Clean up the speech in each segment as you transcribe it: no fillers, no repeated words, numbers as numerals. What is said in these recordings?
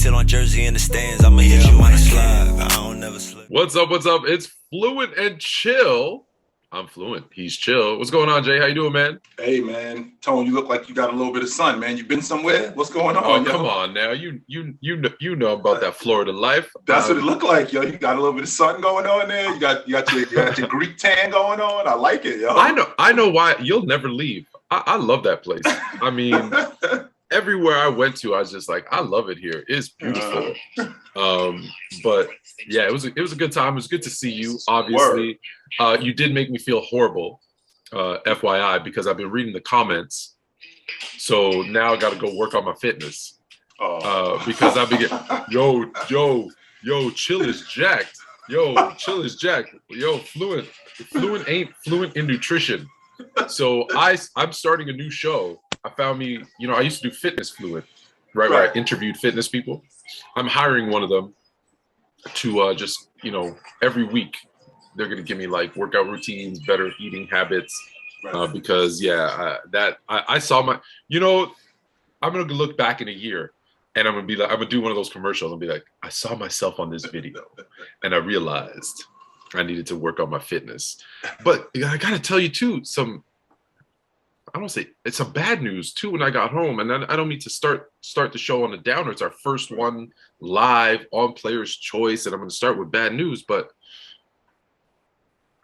till on Jersey in the stands. I'ma hit you on a slide, but I don't never slip. What's up? What's up? It's Fluent and Chill. I'm Fluent. He's Chill. What's going on, Jay? How you doing, man? Hey, man. Tone, you look like you got a little bit of sun, man. You been somewhere? What's going on? Oh, come on now. You know about that Florida life. That's what it looked like, yo. You got a little bit of sun going on there. You got your Greek tan going on. I like it, yo. I know why you'll never leave. I love that place. I mean, everywhere I went to, I was just like, I love it here. It's beautiful. But yeah, it was a good time. It was good to see you. Obviously, you did make me feel horrible, FYI, because I've been reading the comments. So now I got to go work on my fitness because I've been getting yo, Chill is jacked. Yo, Chill is jacked. Yo, Fluent ain't fluent in nutrition. So I'm starting a new show. I found me, I used to do Fitness Fluent, right? Where I interviewed fitness people. I'm hiring one of them to just, every week they're going to give me like workout routines, better eating habits, because I saw my, I'm going to look back in a year and I'm going to be like, I'm going to do one of those commercials and be like, I saw myself on this video and I realized I needed to work on my fitness. But I got to tell you too, I don't say it's some bad news too when I got home, and I don't mean to start the show on a downer. It's our first one live on Player's Choice, and I'm going to start with bad news. But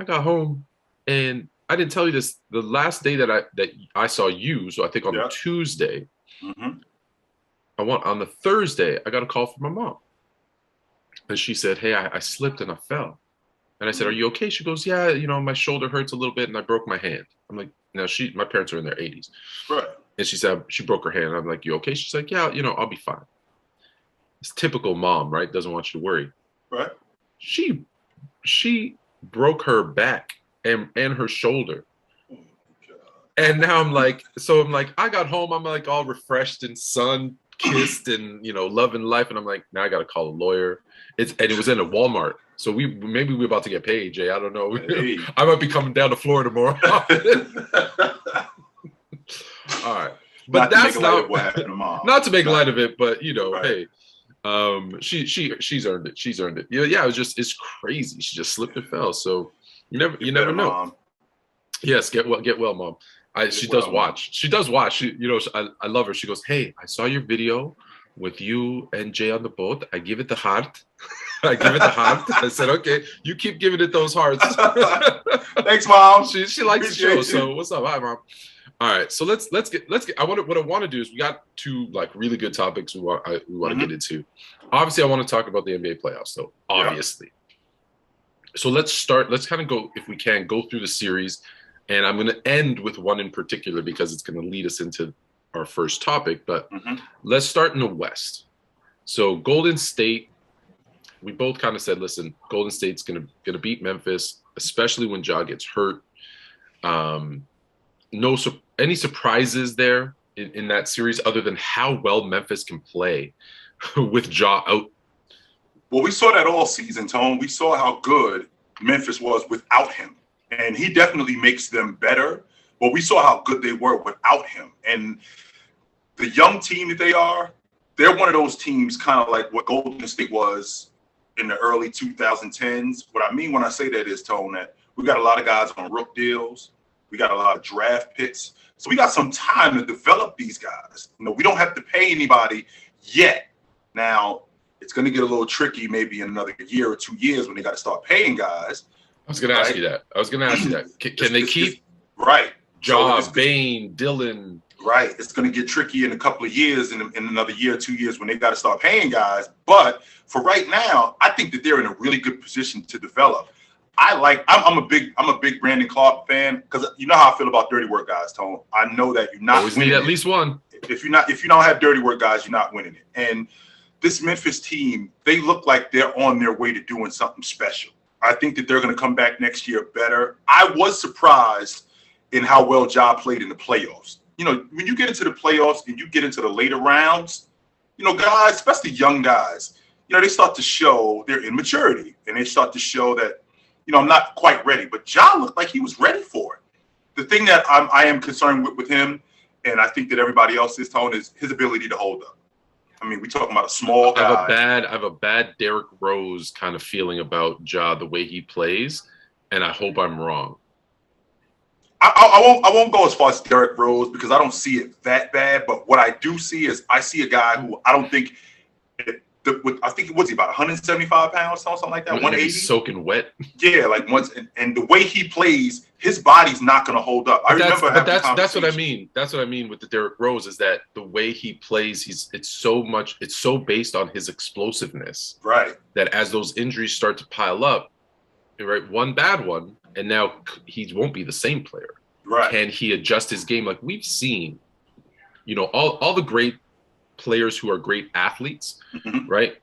I got home, and I didn't tell you this. The last day that I saw you, so I think on the Tuesday, on the Thursday, I got a call from my mom, and she said, "Hey, I slipped and I fell." And I said, "Are you okay?" She goes, "Yeah, my shoulder hurts a little bit, and I broke my hand." I'm like, now my parents are in their 80s. Right. And she said, she broke her hand. I'm like, "You okay?" She's like, "Yeah, I'll be fine." It's typical mom, right? Doesn't want you to worry. Right. She broke her back and her shoulder. Oh, God. And now I'm like, I got home, I'm like all refreshed and sun-kissed and, loving life. And I'm like, now I got to call a lawyer. And it was in a Walmart. So maybe we're about to get paid, Jay. I don't know. Hey. I might be coming down to Florida tomorrow. All right. But that's not what happened to mom. Not to make light of it, but hey, she's earned it. She's earned it. Yeah. It's crazy. She just slipped and fell. So you never know. Mom. Yes, get well, mom. She does watch. She does watch. I love her. She goes, "Hey, I saw your video with you and Jay on the boat. I give it the heart." I give it the heart. I said, "Okay, you keep giving it those hearts." Thanks, mom. She likes the show. So what's up? Hi, mom. All right, so let's get. What I want to do is we got two like really good topics we want to get into. Obviously, I want to talk about the NBA playoffs, though. Obviously. Yeah. So let's start. Let's kind of go, if we can, go through the series, and I'm going to end with one in particular because it's going to lead us into our first topic. But let's start in the West. So Golden State. We both kind of said, listen, Golden State's gonna beat Memphis, especially when Ja gets hurt. Any surprises there in that series other than how well Memphis can play with Ja out? Well, we saw that all season, Tone. We saw how good Memphis was without him, and he definitely makes them better. But we saw how good they were without him, and the young team that they are, they're one of those teams kind of like what Golden State was in the early 2010s. What I mean when I say that is, Tone, that we got a lot of guys on rook deals. We got a lot of draft picks. So we got some time to develop these guys. We don't have to pay anybody yet. Now, it's going to get a little tricky maybe in another year or 2 years when they got to start paying guys. I was going to ask you that. Can they keep Ja, Bane, Dillon? Right. It's going to get tricky in a couple of years, in another year, 2 years, when they got to start paying guys. But for right now, I think that they're in a really good position to develop. I'm a big Brandon Clark fan because you know how I feel about dirty work guys, Tone. I know that you're not always winning. Need at least one. If you don't have dirty work guys, you're not winning it. And this Memphis team, they look like they're on their way to doing something special. I think that they're going to come back next year better. I was surprised in how well Ja played in the playoffs. When you get into the playoffs and you get into the later rounds, guys, especially young guys, they start to show their immaturity and they start to show that, I'm not quite ready. But Ja looked like he was ready for it. The thing that I am concerned with him, and I think that everybody else is, Tone, is his ability to hold up. I mean, we talking about a small guy. I have a bad Derrick Rose kind of feeling about Ja, the way he plays, and I hope I'm wrong. I won't go as far as Derrick Rose because I don't see it that bad. But what I do see is I see a guy who I don't think. I think what's he about 175 pounds, something like that, 180. Soaking wet. Yeah, like once, and the way he plays, his body's not going to hold up. That's what I mean. That's what I mean with the Derrick Rose is that the way he plays, it's so based on his explosiveness. Right. That as those injuries start to pile up, right, one bad one, and now he won't be the same player. Right. Can he adjust his game? Like we've seen, all the great players who are great athletes, right?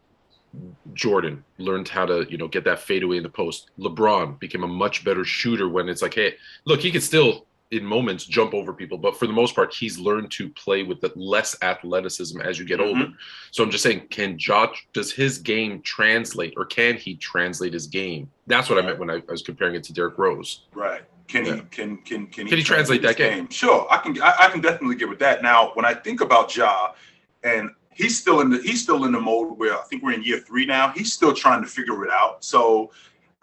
Jordan learned how to, get that fadeaway in the post. LeBron became a much better shooter when it's like, hey, look, he can still in moments jump over people, but for the most part, he's learned to play with the less athleticism as you get older. So I'm just saying, does his game translate, or can he translate his game? That's what I meant when I was comparing it to Derrick Rose. Right. Can he translate that game? Sure, I can definitely get with that. Now, when I think about Ja, and he's still in the mode where I think we're in year 3 now. He's still trying to figure it out. So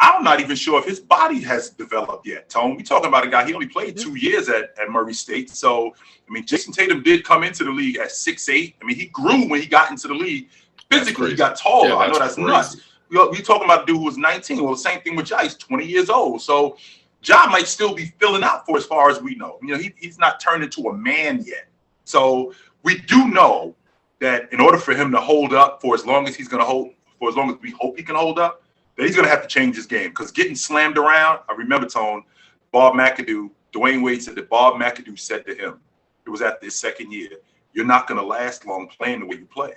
I'm not even sure if his body has developed yet. Tone, we talking about a guy, he only played 2 years at Murray State. So, I mean, Jason Tatum did come into the league at 6'8". I mean, he grew when he got into the league. Physically, he got taller. Yeah, I know that's nuts. We talking about a dude who was 19. Well, the same thing with Ja. He's 20 years old. So Ja might still be filling out for as far as we know. He's not turned into a man yet. So we do know that in order for him to hold up for as long as he's going to hold, for as long as we hope he can hold up, that he's going to have to change his game. Because getting slammed around, I remember, Tone, Dwayne Wade said that Bob McAdoo said to him, it was after his second year, you're not going to last long playing the way you play.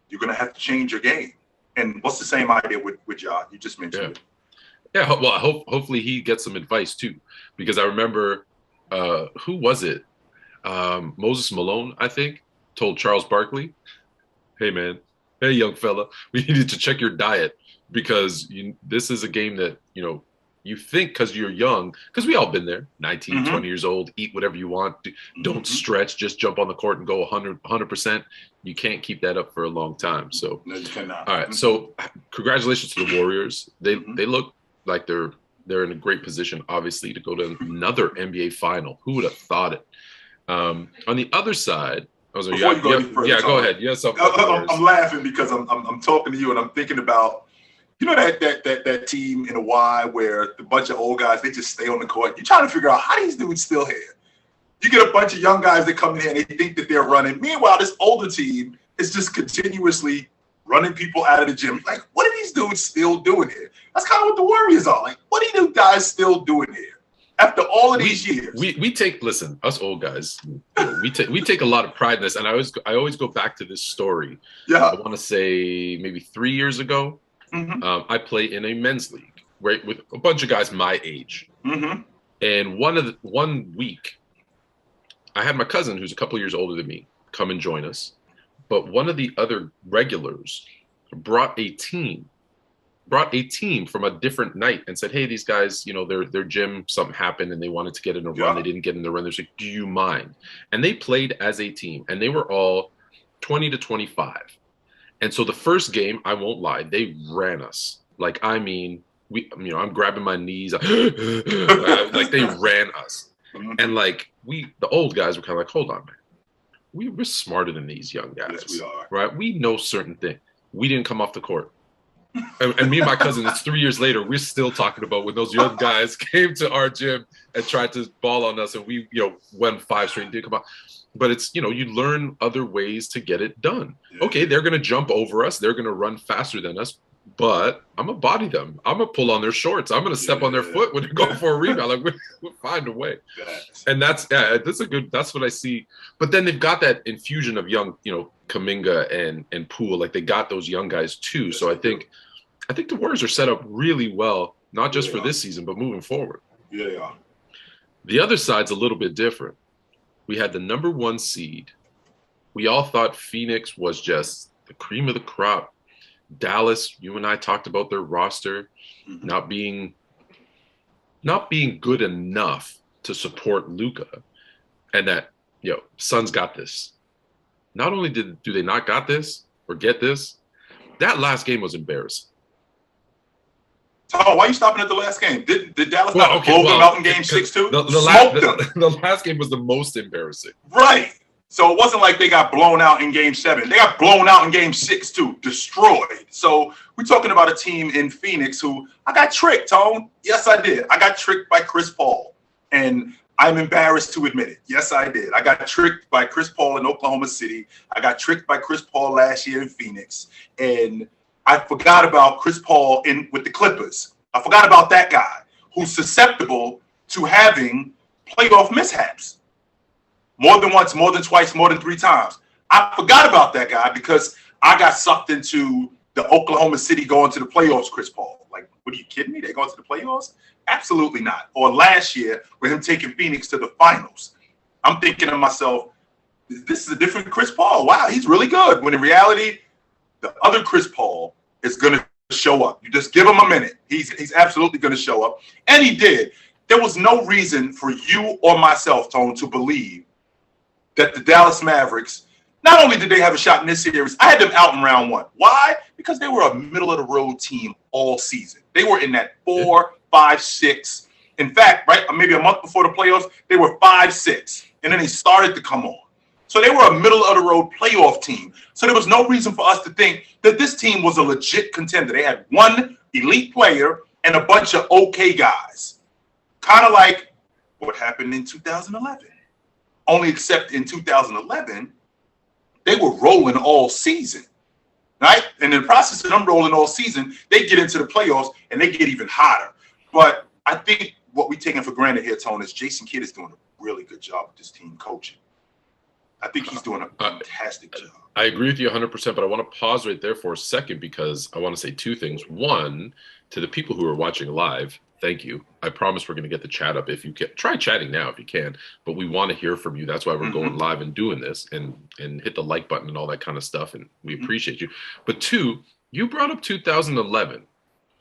You're going to have to change your game. And what's the same idea with Ja? You just mentioned it. Yeah, well, hopefully he gets some advice too. Because I remember, who was it? Moses Malone, I think, told Charles Barkley, hey, man, hey, young fella, we need to check your diet because this is a game that, you think because you're young, because we all been there, 19, 20 years old, eat whatever you want. Don't stretch, just jump on the court and go 100%. You can't keep that up for a long time. So, no, you cannot. All right. So congratulations to the Warriors. They look like they're in a great position, obviously, to go to another NBA final. Who would have thought it? On the other side, go ahead. Yes, I'm laughing because I'm talking to you and I'm thinking about that team in Hawaii where the bunch of old guys, they just stay on the court. You're trying to figure out how these dudes still here. You get a bunch of young guys that come in here and they think that they're running. Meanwhile, this older team is just continuously running people out of the gym. Like, what are these dudes still doing here? That's kind of what the Warriors are. Like, what are you guys still doing here? After all of these years, we take us old guys. We take a lot of pride in this, and I always go back to this story. Yeah, I want to say maybe 3 years ago, I play in a men's league, right, with a bunch of guys my age. And one week, I had my cousin who's a couple years older than me come and join us, but one of the other regulars brought a team from a different night and said, hey, these guys, their gym, something happened and they wanted to get in a run. They didn't get in the run. They're like, do you mind? And they played as a team and they were all 20 to 25. And so the first game, I won't lie, they ran us. Like, I mean, I'm grabbing my knees. Like they ran us. And like the old guys were kind of like, hold on, man. We're smarter than these young guys. Yes, we are. Right? We know certain things. We didn't come off the court. And me and my cousin, it's 3 years later, we're still talking about when those young guys came to our gym and tried to ball on us and we, won 5 straight and didn't come out. But it's, you learn other ways to get it done. Yeah. Okay, they're going to jump over us. They're going to run faster than us. But I'm going to body them. I'm going to pull on their shorts. I'm going to step on their foot when they're going for a rebound. Like, we'll find a way. And that's what I see. But then they've got that infusion of young, Kuminga and Poole. Like, they got those young guys too. Yes, so I think the Warriors are set up really well, not just for this season, but moving forward. Yeah, they are. The other side's a little bit different. We had the number 1 seed. We all thought Phoenix was just the cream of the crop. Dallas, you and I talked about their roster not being good enough to support Luka, and that Suns got this. Not only do they not got this, or get this. That last game was embarrassing. Tom, why are you stopping at the last game? Did Dallas not blow them out in game 6 too? The last game was the most embarrassing. Right. So it wasn't like they got blown out in game 7. They got blown out in game 6 too, destroyed. So we're talking about a team in Phoenix who I got tricked, Tone. Yes, I did. I got tricked by Chris Paul. And I'm embarrassed to admit it. Yes, I did. I got tricked by Chris Paul in Oklahoma City. I got tricked by Chris Paul last year in Phoenix. And I forgot about Chris Paul with the Clippers. I forgot about that guy who's susceptible to having playoff mishaps. More than once, more than twice, more than 3 times. I forgot about that guy because I got sucked into the Oklahoma City going to the playoffs, Chris Paul. Like, what are you kidding me? They're going to the playoffs? Absolutely not. Or last year with him taking Phoenix to the finals. I'm thinking to myself, this is a different Chris Paul. Wow, he's really good. When in reality, the other Chris Paul is going to show up. You just give him a minute. He's absolutely going to show up. And he did. There was no reason for you or myself, Tone, to believe that the Dallas Mavericks, not only did they have a shot in this series, I had them out in round 1. Why? Because they were a middle-of-the-road team all season. They were in that 4, 5, 6. In fact, right, maybe a month before the playoffs, they were 5, 6. And then they started to come on. So they were a middle-of-the-road playoff team. So there was no reason for us to think that this team was a legit contender. They had one elite player and a bunch of okay guys. Kind of like what happened in 2011. Only except in 2011, they were rolling all season, right? And in the process of them rolling all season, they get into the playoffs and they get even hotter. But I think what we're taking for granted here, Tone, is Jason Kidd is doing a really good job with this team coaching. I think he's doing a fantastic job. I agree with you 100%, but I want to pause right there for a second because I want to say 2 things. One, to the people who are watching live, thank you. I promise we're going to get the chat up if you can. Try chatting now if you can, but we want to hear from you. That's why we're going live and doing this and hit the like button and all that kind of stuff, and we appreciate you. But 2, you brought up 2011.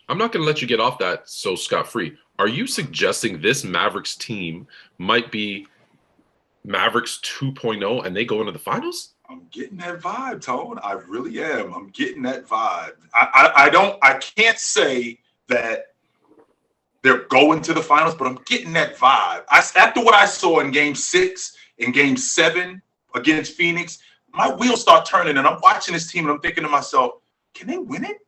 I'm not going to let you get off that so scot-free. Are you suggesting this Mavericks team might be Mavericks 2.0 and they go into the finals? I'm getting that vibe, Tone. I really am. I'm getting that vibe. I can't say that they're going to the finals, but I'm getting that vibe. After what I saw in game 6, in game 7 against Phoenix, my wheels start turning and I'm watching this team and I'm thinking to myself, can they win it?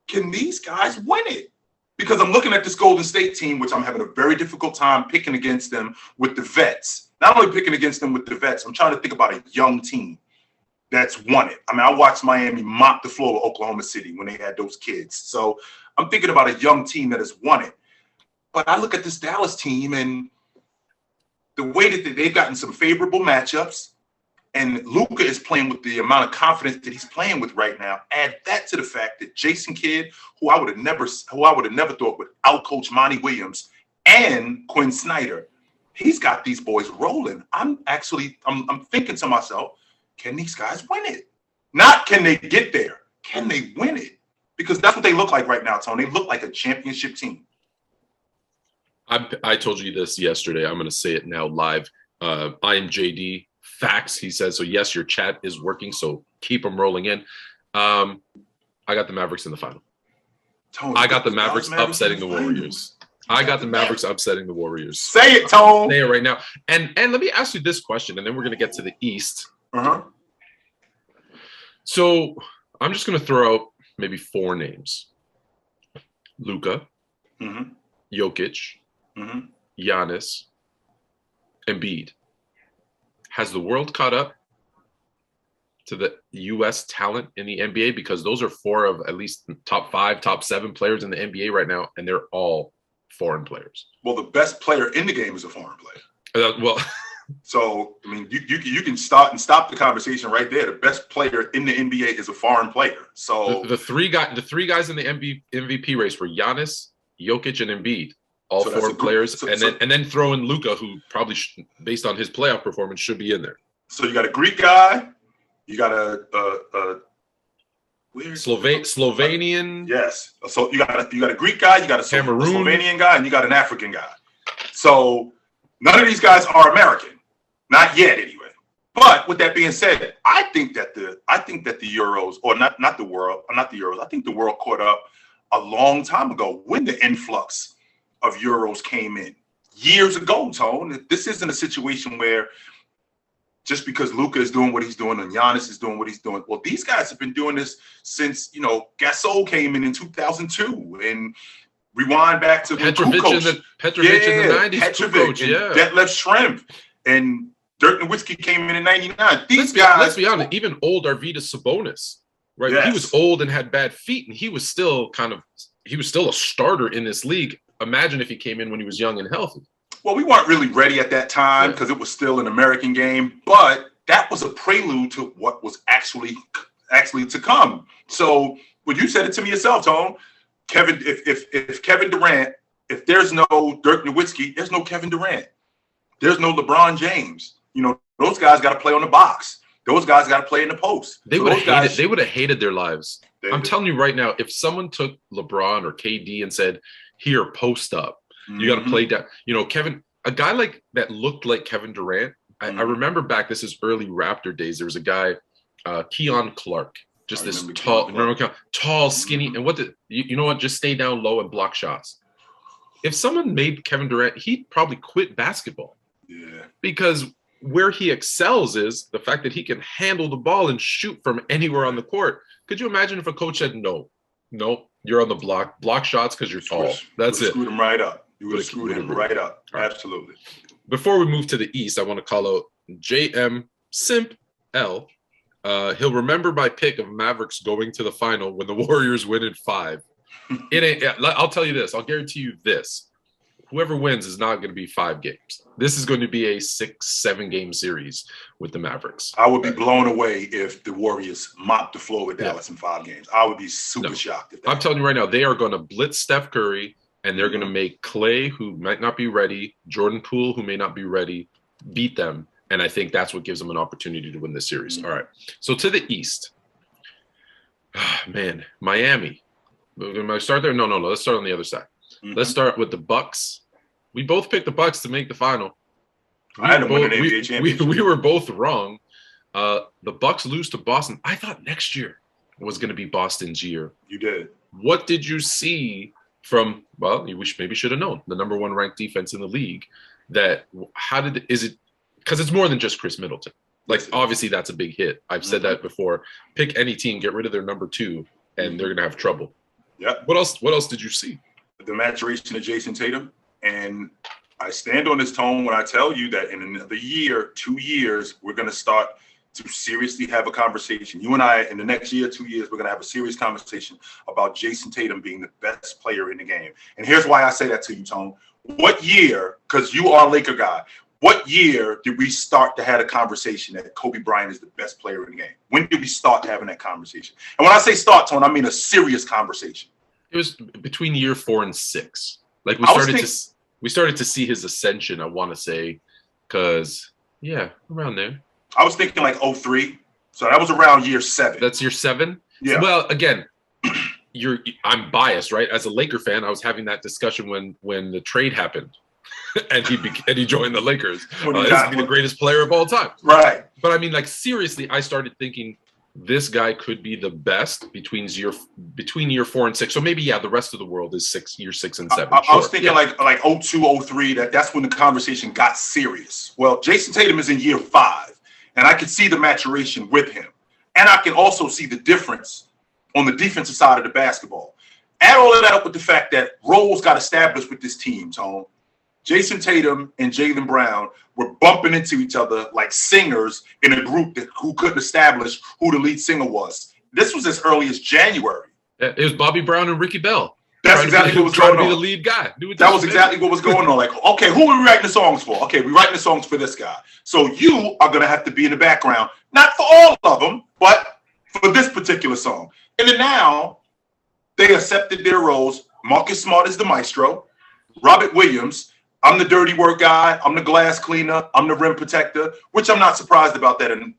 Can these guys win it? Because I'm looking at this Golden State team, which I'm having a very difficult time picking against them with the vets. Not only picking against them with the vets, I'm trying to think about a young team that's won it. I mean, I watched Miami mop the floor with Oklahoma City when they had those kids. So I'm thinking about a young team that has won it. But I look at this Dallas team and the way that they've gotten some favorable matchups, and Luka is playing with the amount of confidence that he's playing with right now. Add that to the fact that Jason Kidd, who I would have never thought would outcoach Monty Williams and Quinn Snyder, he's got these boys rolling. I'm thinking to myself, can these guys win it? Not can they get there? Can they win it? Because that's what they look like right now, Tony. They look like a championship team. I told you this yesterday. I'm going to say it now live. I am JD. Facts, he says. So, yes, your chat is working, so keep them rolling in. I got the Mavericks in the final. Tony, I got the Mavericks upsetting the Warriors. I got the Mavericks upsetting the Warriors. Say it, Tone. Say it right now. And let me ask you this question, and then we're going to get to the East. So I'm just going to throw out maybe 4 names. Luka, Jokic, Giannis, Embiid. Has the world caught up to the U.S. talent in the NBA? Because those are 4 of at least top 5, top 7 players in the NBA right now, and they're all foreign players. Well, the best player in the game is a foreign player. So, I mean, you can stop the conversation right there. The best player in the NBA is a foreign player. So the three guys in the MVP race were Giannis, Jokic, and Embiid. All so foreign players, and then throw in Luka, who probably, based on his playoff performance, should be in there. So you got a Greek guy, you got a Slovenian. Yes. So you got a Greek guy, you got a Slovenian guy, and you got an African guy. So none of these guys are American, not yet anyway. But with that being said, I think that the Euros, or not the world, or not the Euros, I think the world caught up a long time ago when the influx of Euros came in years ago, Tone. This isn't a situation where just because Luka is doing what he's doing and Giannis is doing what he's doing. Well, these guys have been doing this since, Gasol came in 2002, and rewind back to Petrovic in the 90s. Petrovic and Detlef Schrempf and Dirk Nowitzki came in 99. These guys. Let's be honest. Even old Arvydas Sabonis, right? Yes. He was old and had bad feet, and he was still a starter in this league. Imagine if he came in when he was young and healthy. Well, we weren't really ready at that time because it was still an American game, but that was a prelude to what was actually to come. So when you said it to me yourself, Tone, Kevin, if Kevin Durant, if there's no Dirk Nowitzki, there's no Kevin Durant. There's no LeBron James. Those guys got to play on the box. Those guys got to play in the post. They would have hated their lives. I'm telling you right now, if someone took LeBron or KD and said, "Here, post up. You got to play down." Kevin, a guy like that looked like Kevin Durant. I remember back, this is early Raptor days. There was a guy, Keon Clark, just this tall, skinny. And you know what? Just stay down low and block shots. If someone made Kevin Durant, he'd probably quit basketball. Yeah. Because where he excels is the fact that he can handle the ball and shoot from anywhere on the court. Could you imagine if a coach said, no, you're on the block shots because you're tall. That's it. Screwed him right up. You would have screwed him right up. Right. Absolutely. Before we move to the East, I want to call out JM Simp L. He'll remember my pick of Mavericks going to the final when the Warriors win in 5. It ain't. I'll tell you this. I'll guarantee you this. Whoever wins is not going to be 5 games. This is going to be a 6-7 game series with the Mavericks. I would be blown away if the Warriors mopped the floor with Dallas in 5 games. I would be super shocked. I'm telling you right now, they are going to blitz Steph Curry, and they're going to make Clay, who might not be ready, Jordan Poole, who may not be ready, beat them. And I think that's what gives them an opportunity to win this series. All right. So to the East. Man, Miami. Am I start there? No. Let's start on the other side. Let's start with the Bucks. We both picked the Bucks to make the final. I had them win an NBA championship. We were both wrong. The Bucks lose to Boston. I thought next year was going to be Boston's year. You did. What did you see from? Well, you maybe should have known the number 1 ranked defense in the league. Is it? Because it's more than just Chris Middleton. Like obviously that's a big hit. I've said that before. Pick any team, get rid of their number 2, and they're going to have trouble. Yeah. What else did you see? The maturation of Jason Tatum. And I stand on this tone when I tell you that in another year, 2 years, we're going to start to seriously have a conversation. You and I, in the next year, 2 years, we're going to have a serious conversation about Jason Tatum being the best player in the game. And here's why I say that to you, Tone. What year, because you are a Laker guy, what year did we start to have a conversation that Kobe Bryant is the best player in the game? When did we start having that conversation? And when I say start, Tone, I mean a serious conversation. It was between year 4 and 6. Like we started to see his ascension, I want to say, because around there. I was thinking like 03. So that was around year 7. That's year 7? Yeah. Well, again, I'm biased, right? As a Laker fan, I was having that discussion when the trade happened. and he joined the Lakers. He's the greatest player of all time. Right. But I mean, like, seriously, I started thinking this guy could be the best between year 4 and 6. So maybe, the rest of the world is year 6 and 7. I was thinking like 02, 03, that's when the conversation got serious. Well, Jason Tatum is in year 5, and I can see the maturation with him. And I can also see the difference on the defensive side of the basketball. Add all of that up with the fact that roles got established with this team, Tone. Jason Tatum and Jaylen Brown were bumping into each other like singers in a group who couldn't establish who the lead singer was. This was as early as January. Yeah, it was Bobby Brown and Ricky Bell. That's exactly what was going on. Trying to be the lead guy. That was exactly what was going on. Like, okay, who are we writing the songs for? Okay, we're writing the songs for this guy. So you are going to have to be in the background, not for all of them, but for this particular song. And then now they accepted their roles. Marcus Smart is the maestro. Robert Williams, I'm the dirty work guy. I'm the glass cleaner. I'm the rim protector, which I'm not surprised about that. And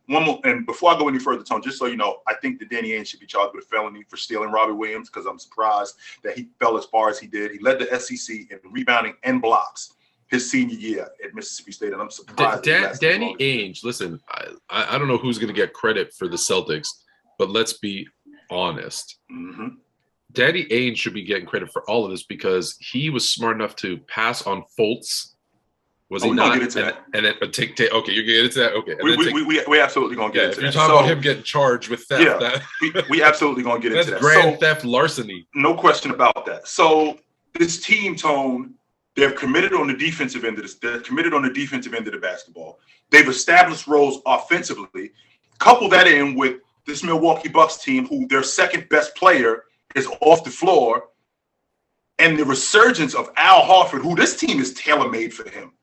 before I go any further, Tone, just so you know, I think that Danny Ainge should be charged with a felony for stealing Robert Williams because I'm surprised that he fell as far as he did. He led the SEC in rebounding and blocks. his senior year at Mississippi State, and I'm surprised. Danny Ainge, listen, I don't know who's going to get credit for the Celtics, but let's be honest. Mm-hmm. Danny Ainge should be getting credit for all of this because he was smart enough to pass on Fultz. Was he not? Get into that. And then take. Okay, you're getting into that. Okay, we absolutely gonna get into that. You're talking about him getting charged with theft. Yeah, we absolutely gonna get into that. Grand theft larceny. No question about that. So this team, Tone, they're committed on the defensive end of this. They're committed on the defensive end of the basketball. They've established roles offensively. Couple that in with this Milwaukee Bucks team, who their second best player is off the floor, and the resurgence of Al Horford, who this team is tailor-made for him.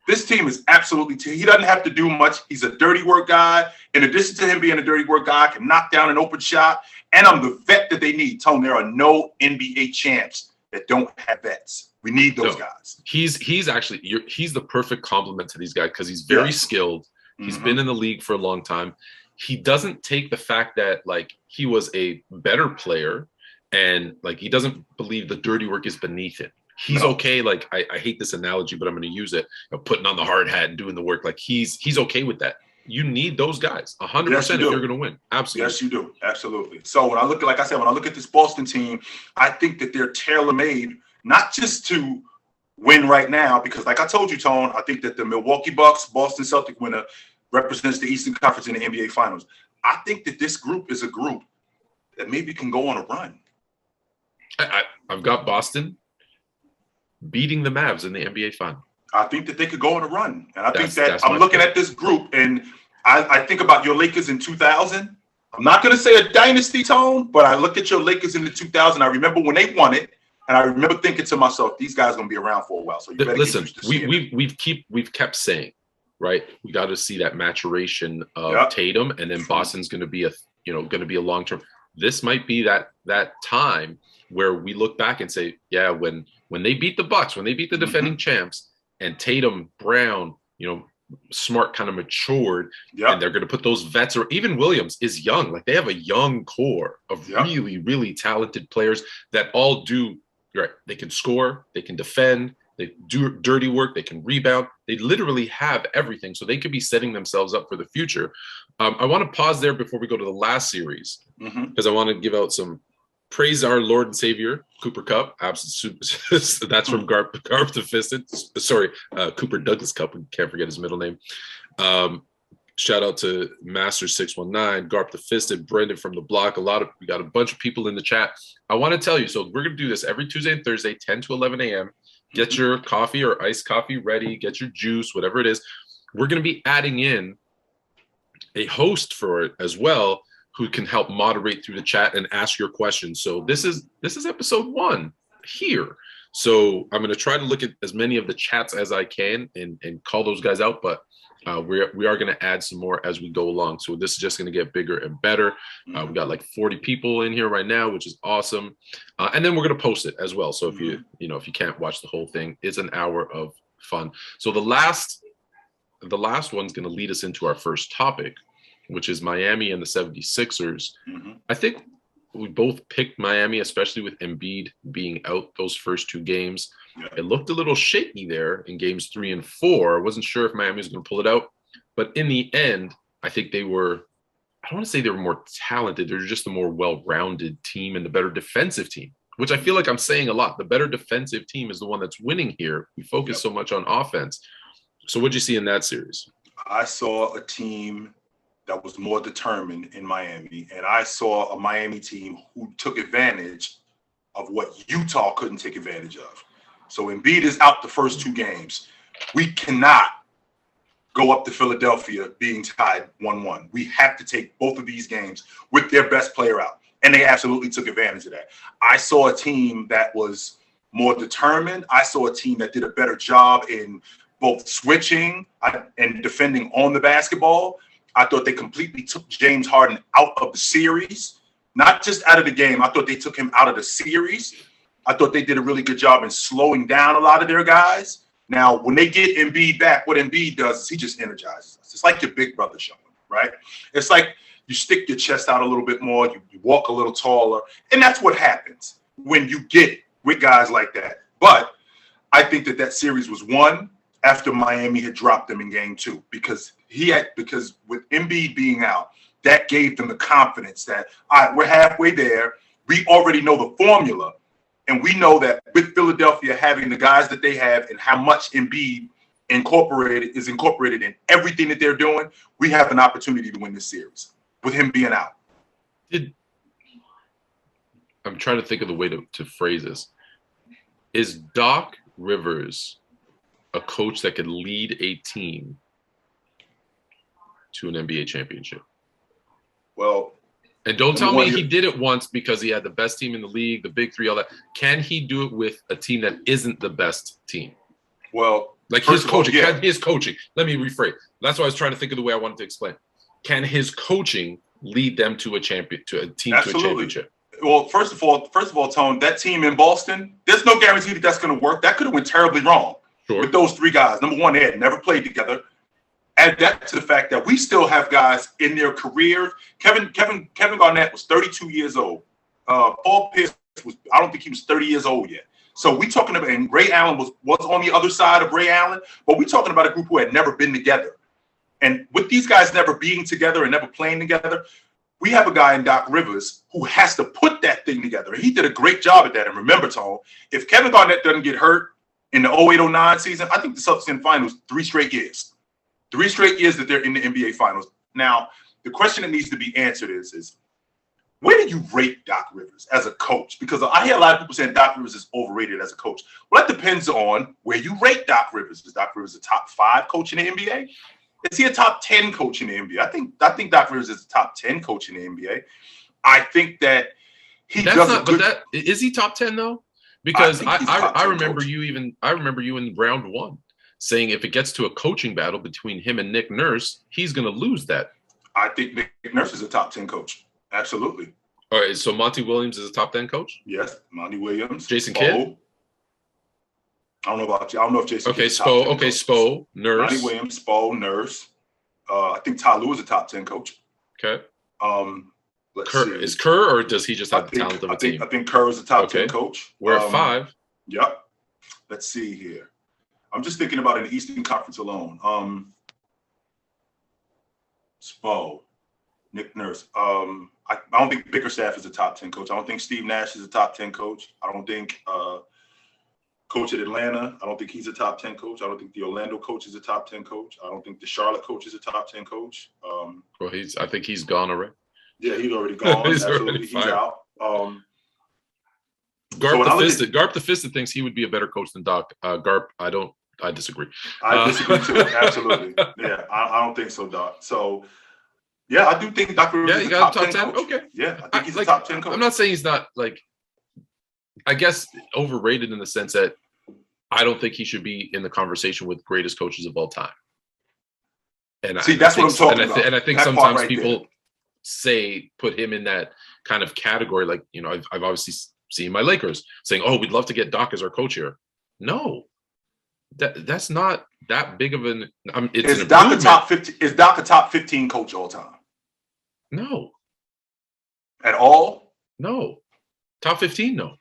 This team is absolutely he doesn't have to do much. He's a dirty work guy. In addition to him being a dirty work guy, can knock down an open shot. And I'm the vet that they need. Tone, there are no NBA champs that don't have vets. We need those guys. He's actually he's the perfect complement to these guys because he's very skilled. He's been in the league for a long time. He doesn't take the fact that like he was a better player and like he doesn't believe the dirty work is beneath him. He's okay. Like I hate this analogy, but I'm going to use it. Putting on the hard hat and doing the work. Like he's okay with that. You need those guys 100% if you're going to win. Absolutely. Yes, you do. Absolutely. So when I look, like I said, when I look at this Boston team, I think that they're tailor-made not just to win right now, because like I told you, Tone, I think that the Milwaukee Bucks, Boston Celtic winner represents the Eastern Conference in the NBA Finals. I think that this group is a group that maybe can go on a run. I've got Boston beating the Mavs in the NBA Final. I think that they could go on a run. And I think that I'm looking at this group, and I think about your Lakers in 2000. I'm not going to say a dynasty, Tone, but I look at your Lakers in the 2000. I remember when they won it, and I remember thinking to myself, these guys are going to be around for a while. So you better listen. We've kept saying, right? We got to see that maturation of Tatum, and then Boston's going to be a long term. This might be that time where we look back and say, yeah, when they beat the Bucks, when they beat the defending champs, and Tatum, Brown, Smart kind of matured, and they're going to put those vets, or even Williams is young. Like they have a young core of really, really talented players that all do right. They can score, they can defend, they do dirty work, they can rebound. They literally have everything, so they could be setting themselves up for the future. I want to pause there before we go to the last series because I want to give out some praise our Lord and Savior, Cooper Cup. That's from Garp the Fisted. Sorry, Cooper Douglas Cup. We can't forget his middle name. Shout out to Master 619, Garp the Fisted, Brendan from the block. We got a bunch of people in the chat. I want to tell you, so we're going to do this every Tuesday and Thursday, 10 to 11 a.m. Get your coffee or iced coffee ready. Get your juice, whatever it is. We're going to be adding in a host for it as well, who can help moderate through the chat and ask your questions. So this is episode 1 here. So I'm going to try to look at as many of the chats as I can and call those guys out, but we are going to add some more as we go along. So this is just going to get bigger and better. We got like 40 people in here right now, which is awesome. And then we're going to post it as well. So if you can't watch the whole thing, it's an hour of fun. So the last one's going to lead us into our first topic, which is Miami and the 76ers. I think we both picked Miami, especially with Embiid being out those first 2 games. It looked a little shaky there in games 3 and 4. I wasn't sure if Miami was going to pull it out. But in the end, I think I don't want to say they were more talented. They're just a more well-rounded team and the better defensive team, which I feel like I'm saying a lot. The better defensive team is the one that's winning here. We focus so much on offense. So what'd you see in that series? I saw a team that was more determined in Miami. And I saw a Miami team who took advantage of what Utah couldn't take advantage of. So Embiid is out the first 2 games. We cannot go up to Philadelphia being tied 1-1. We have to take both of these games with their best player out. And they absolutely took advantage of that. I saw a team that was more determined. I saw a team that did a better job in both switching and defending on the basketball. I thought they completely took James Harden out of the series, not just out of the game. I thought they took him out of the series. I thought they did a really good job in slowing down a lot of their guys. Now, when they get Embiid back, what Embiid does is he just energizes us. It's like your big brother showing, right? It's like you stick your chest out a little bit more, you walk a little taller, and that's what happens when you get with guys like that. But I think that series was won after Miami had dropped them in game 2 because with Embiid being out, that gave them the confidence that all right, we're halfway there. We already know the formula, and we know that with Philadelphia having the guys that they have and how much Embiid is incorporated in everything that they're doing, we have an opportunity to win this series with him being out. I'm trying to think of the way to phrase this. Is Doc Rivers a coach that could lead a team to an NBA championship? Well, and don't tell me he did it once because he had the best team in the league, the big three, all that. Can he do it with a team that isn't the best team? Well, like his coaching. Can his coaching? Let me rephrase. That's why I was trying to think of the way I wanted to explain. Can his coaching lead them to a champion, to a team, to a championship? Well, first of all, Tone, that team in Boston, there's no guarantee that that's going to work. That could have went terribly wrong with those 3 guys. Number one, they had never played together. Add that to the fact that we still have guys in their careers. Kevin Garnett was 32 years old. Paul Pierce I don't think he was 30 years old yet. So we talking about, and Ray Allen was on the other side of Ray Allen, but we talking about a group who had never been together. And with these guys never being together and never playing together, we have a guy in Doc Rivers who has to put that thing together. And he did a great job at that. And remember, Tone, if Kevin Garnett doesn't get hurt in the 08-09 season, I think the Celtics in finals 3 straight years. 3 straight years that they're in the NBA finals. Now, the question that needs to be answered is where do you rate Doc Rivers as a coach? Because I hear a lot of people saying Doc Rivers is overrated as a coach. Well, that depends on where you rate Doc Rivers. Is Doc Rivers a top 5 coach in the NBA? Is he a top 10 coach in the NBA? I think Doc Rivers is a top 10 coach in the NBA. I think that he does. But is he top 10 though? Because I remember you in round 1 saying if it gets to a coaching battle between him and Nick Nurse, he's going to lose that. I think Nick Nurse is a top 10 coach. Absolutely. All right. So Monty Williams is a top 10 coach? Yes. Monty Williams. Jason Kidd? I don't know about you. I don't know if Jason. Okay, Spo. Okay, Spo, Nurse. Monty Williams, Spo, Nurse. I think Ty Lue is a top 10 coach. Okay. Let's see. Is Kerr, or does he just have the talent of a team? I think Kerr is a top 10 coach. We're at 5. Yep. Let's see here. I'm just thinking about in the Eastern Conference alone. Spo, Nick Nurse. I don't think Bickerstaff is a top 10 coach. I don't think Steve Nash is a top 10 coach. I don't think coach at Atlanta, I don't think he's a top 10 coach. I don't think the Orlando coach is a top 10 coach. I don't think the Charlotte coach is a top 10 coach. Well, I think he's gone already. Yeah, he's already gone. He's out. Garp the Fisted thinks he would be a better coach than Doc. Garp, I disagree. I disagree too. Absolutely. Yeah, I don't think so, Doc. So, yeah, I do think Dr. Rivers is a top 10 coach. Okay. Yeah, I think he's a top 10 coach. I'm not saying he's not, I guess, overrated in the sense that I don't think he should be in the conversation with greatest coaches of all time. And that's what I'm talking about. And I think sometimes people put him in that kind of category. Like, I've obviously seen my Lakers saying, "Oh, we'd love to get Doc as our coach here." No, that's not that big of an. Is Doc a top 15? Is Doc a top 15 coach all time? No. At all? No. Top 15? No.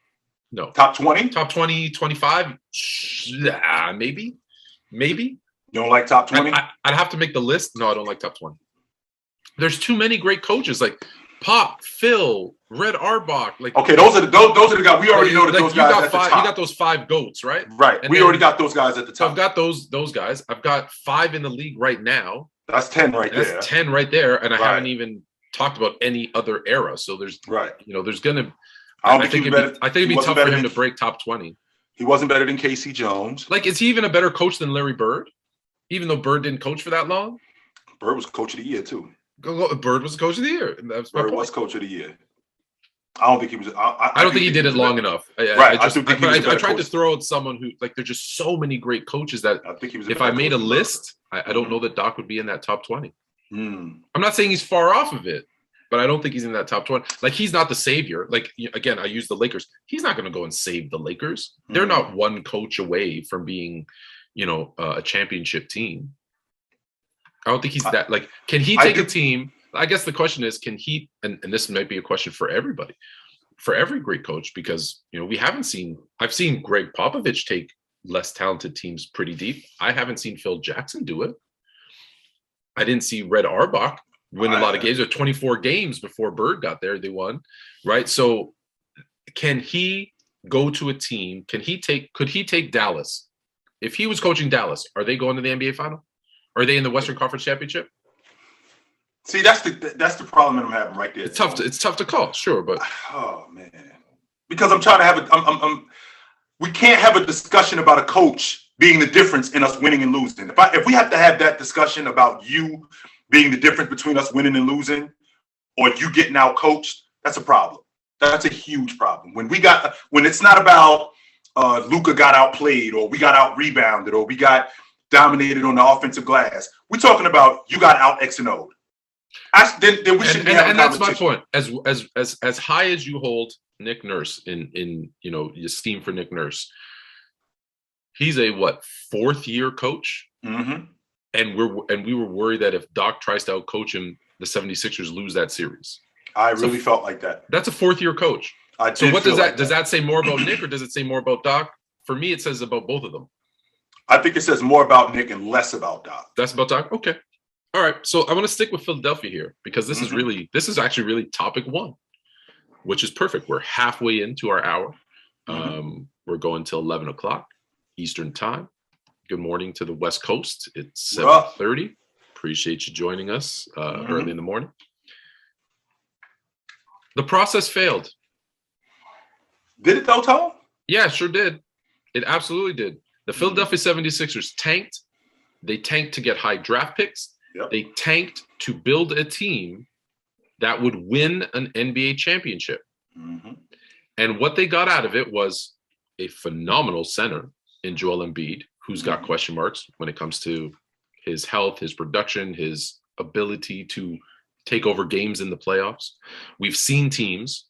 No. Top 20? Top 20, 25? Maybe. You don't like top 20? I'd have to make the list. No, I don't like top 20. There's too many great coaches like Pop, Phil, Red Auerbach. Okay, those are the guys. We already know that those guys at the top. You got those 5 GOATs, right? Right. And we already got those guys at the top. So I've got those guys. I've got 5 in the league right now. That's 10 right there. That's 10 right there, and I haven't even talked about any other era. So there's there's gonna. I think it'd be tough for him to break top 20. He wasn't better than Casey Jones. Is he even a better coach than Larry Bird? Even though Bird didn't coach for that long? Bird was coach of the year, too. Bird was coach of the year. Bird was coach of the year. I don't think he was. I don't think he did it long enough. I tried to throw out someone who, there's just so many great coaches that I think he was. If I made a list, I don't know that Doc would be in that top 20. I'm not saying he's far off of it, but I don't think he's in that top 20. He's not the savior. Again, I use the Lakers. He's not going to go and save the Lakers. They're not one coach away from being, a championship team. I don't think he's that. Can he take a team? I guess the question is, can he? And this might be a question for everybody, for every great coach, because we haven't seen. I've seen Greg Popovich take less talented teams pretty deep. I haven't seen Phil Jackson do it. I didn't see Red Auerbach win a lot of games. There were 24 games before Bird got there. They won, right? So can he go to a team? Could he take Dallas? If he was coaching Dallas, are they going to the NBA final? Are they in the Western Conference Championship? See, that's the problem that I'm having right there. It's tough to call, sure, but oh man, because I'm trying to have we can't have a discussion about a coach being the difference in us winning and losing. If we have to have that discussion about you being the difference between us winning and losing, or you getting out coached, that's a problem. That's a huge problem. When it's not about Luka got outplayed, or we got out rebounded, or we got dominated on the offensive glass. We're talking about you got out X and O. Then we shouldn't be having and that's my point. As high as you hold Nick Nurse in your esteem for Nick Nurse, he's a fourth year coach, and we were worried that if Doc tries to outcoach him, the 76ers lose that series. I really felt like that. That's a fourth year coach. So what does that say more about Nick, or does it say more about Doc? For me, it says about both of them. I think it says more about Nick and less about Doc. That's about Doc. Okay. All right. So I want to stick with Philadelphia here, because this is actually really topic one, which is perfect. We're halfway into our hour. We're going till 11 o'clock Eastern time. Good morning to the West Coast. It's 7:30. Appreciate you joining us early in the morning. The process failed. Did it though, Tom? Yeah, sure did. It absolutely did. The Philadelphia 76ers tanked. They tanked to get high draft picks. Yep. They tanked to build a team that would win an NBA championship. And what they got out of it was a phenomenal center in Joel Embiid, who's got question marks when it comes to his health, his production, his ability to take over games in the playoffs. We've seen teams,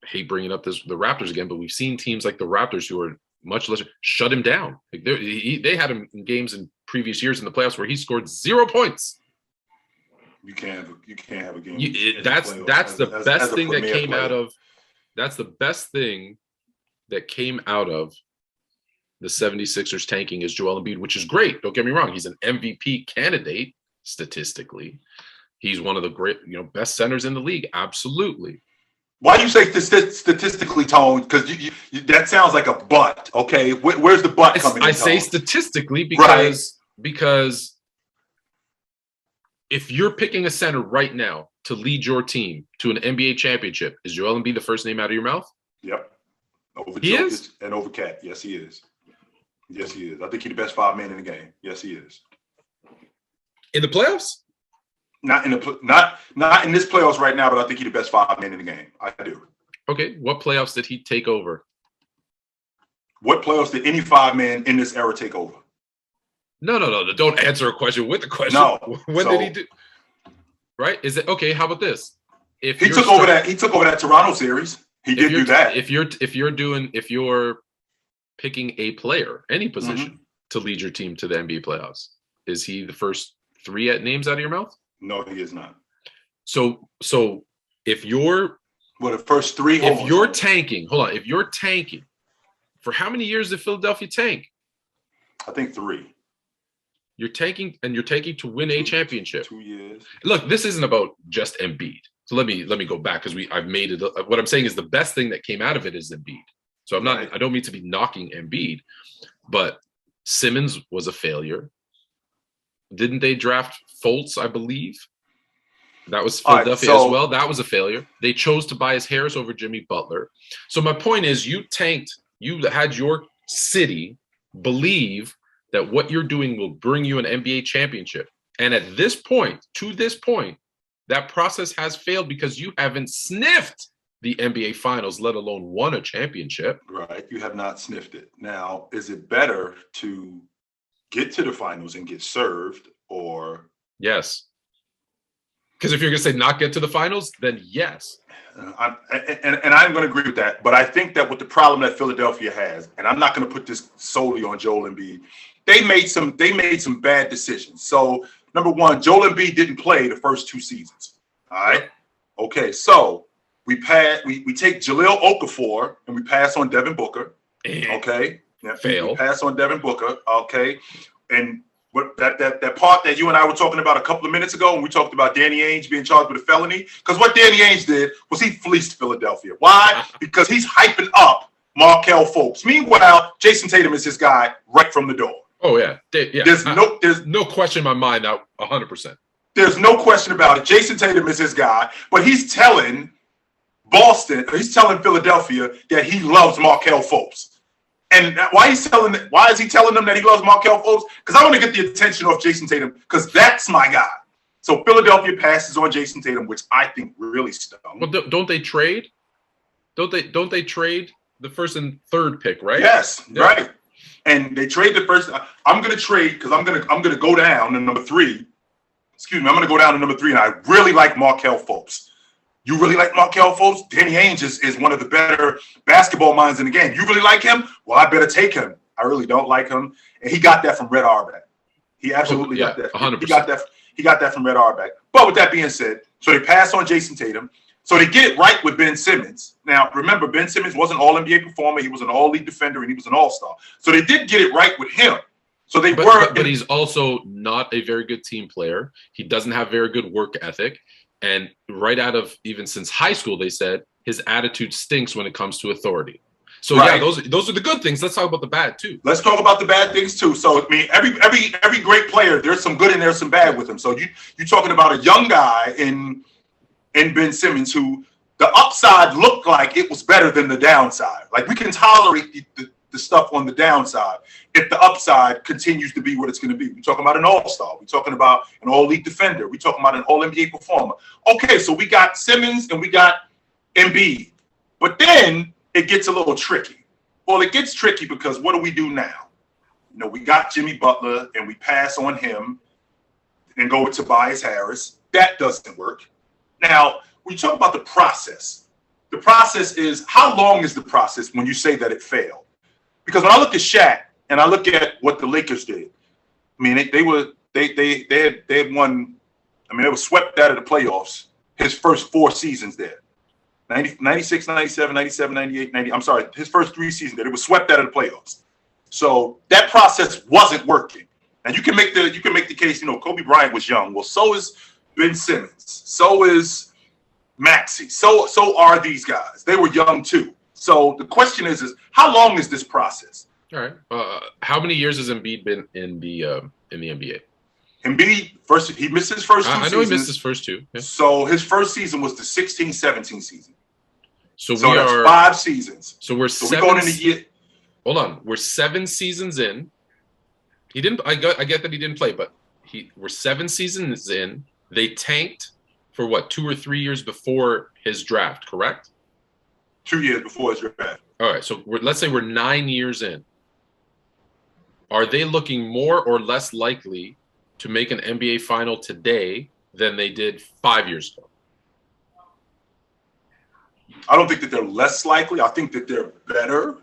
I hate bringing up the Raptors again, but we've seen teams like the Raptors who are much less shut him down. Like they had him in games in previous years in the playoffs where he scored 0 points. You can't have a game. That's the best thing that came out of. That's the best thing that came out of the 76ers tanking is Joel Embiid, which is great. Don't get me wrong. He's an MVP candidate statistically. He's one of the great, best centers in the league. Absolutely. Why do you say statistically, Tone? Because that sounds like a but. Okay, where's the but coming? I say statistically because if you're picking a center right now to lead your team to an NBA championship, is Joel Embiid the first name out of your mouth? Yep. He is? And over Cat. Yes, he is. Yes, he is. I think he's the best 5 man in the game. Yes, he is. In the playoffs? Not in this playoffs right now, but I think he's the best 5 man in the game. I do. Okay. What playoffs did he take over? What playoffs did any 5 man in this era take over? No. Don't answer a question with the question. No. When did he do? Right? Is it okay? How about this? If he took over that Toronto series, he did do that. If you're picking a player, any position to lead your team to the NBA playoffs, is he the first 3 names out of your mouth? No, he is not. So if you're the first 3, if you're tanking, for how many years did Philadelphia tank? I think 3. You're tanking to win a championship. 2 years. Look, this isn't about just Embiid. So let me go back because I've made it. What I'm saying is the best thing that came out of it is Embiid. So I don't mean to be knocking Embiid, but Simmons was a failure. Didn't they draft Fultz, I believe? That was Philadelphia as well. That was a failure. They chose Tobias Harris over Jimmy Butler. So my point is you tanked, you had your city believe that what you're doing will bring you an NBA championship. And to this point, that process has failed because you haven't sniffed the NBA finals, let alone won a championship. Right. You have not sniffed it. Now, is it better to get to the finals and get served or? Yes. Because if you're going to say not get to the finals, then yes. I'm going to agree with that. But I think that with the problem that Philadelphia has, and I'm not going to put this solely on Joel Embiid, they made some bad decisions. So, number one, Joel Embiid didn't play the first 2 seasons. All right. Okay. So we take Jahlil Okafor and we pass on Devin Booker. Okay. Yeah, Fail. we pass on Devin Booker. Okay. And what that part that you and I were talking about a couple of minutes ago when we talked about Danny Ainge being charged with a felony, because what Danny Ainge did was he fleeced Philadelphia. Why? Because he's hyping up Markelle Fultz. Meanwhile, Jason Tatum is his guy right from the door. Oh yeah. There's no question in my mind now. 100%. There's no question about it. Jason Tatum is his guy, but he's telling Philadelphia that he loves Markelle Fultz. And why is he telling them that he loves Markelle Fultz? Because I want to get the attention of Jason Tatum, because that's my guy. So Philadelphia passes on Jason Tatum, which I think really stung. Well, don't they trade? Don't they trade the first and third pick, right? Yes, yeah. Right. And they trade the first. I'm going to trade because I'm gonna go down to number 3. Excuse me, I'm going to go down to number 3, and I really like Markelle Fultz. You really like Markelle Fultz? Danny Ainge is one of the better basketball minds in the game. You really like him? Well, I better take him. I really don't like him. And he got that from Red Auerbach. He absolutely got that. 100%. He got that from Red Auerbach. But with that being said, so they pass on Jason Tatum. So they get it right with Ben Simmons. Now, remember, Ben Simmons was an all-NBA performer. He was an all-league defender, and he was an all-star. So they did get it right with him. So but he's also not a very good team player. He doesn't have very good work ethic. And right out of even since high school, they said his attitude stinks when it comes to authority. So right. Yeah, those are the good things. Let's talk about the bad too. Let's talk about the bad things too. So I mean, every great player, there's some good and there's some bad with him. So you're talking about a young guy in Ben Simmons who the upside looked like it was better than the downside. Like we can tolerate the stuff on the downside if the upside continues to be what it's going to be. We're talking about an all-star. We're talking about an all-league defender. We're talking about an all-NBA performer. Okay, so we got Simmons and we got Embiid. But then it gets a little tricky. Well, it gets tricky because what do we do now? You know, we got Jimmy Butler and we pass on him and go with Tobias Harris. That doesn't work. Now, when you talk about the process is, how long is the process when you say that it failed? Because when I look at Shaq and I look at what the Lakers did, I mean, they had won. I mean, they were swept out of the playoffs his first 4 seasons there. 96, 97, 97, 98, 90. I'm sorry, his first 3 seasons there, they were swept out of the playoffs. So that process wasn't working. And you can make the case, you know, Kobe Bryant was young. Well, so is Ben Simmons. So is Maxey. So are these guys. They were young too. So the question is how long is this process? All right. How many years has Embiid been in the NBA? Embiid, he missed his first 2 seasons. I know he missed his first 2. Yeah. So his first season was the 16-17 season. So that's 5 seasons. So we're going in a year. Hold on. We're 7 seasons in. He didn't. I get that he didn't play, but we're 7 seasons in. They tanked for what, 2 or 3 years before his draft, correct? 2 years before his draft. All right. So let's say we're 9 years in. Are they looking more or less likely to make an NBA final today than they did 5 years ago? I don't think that they're less likely. I think that they're better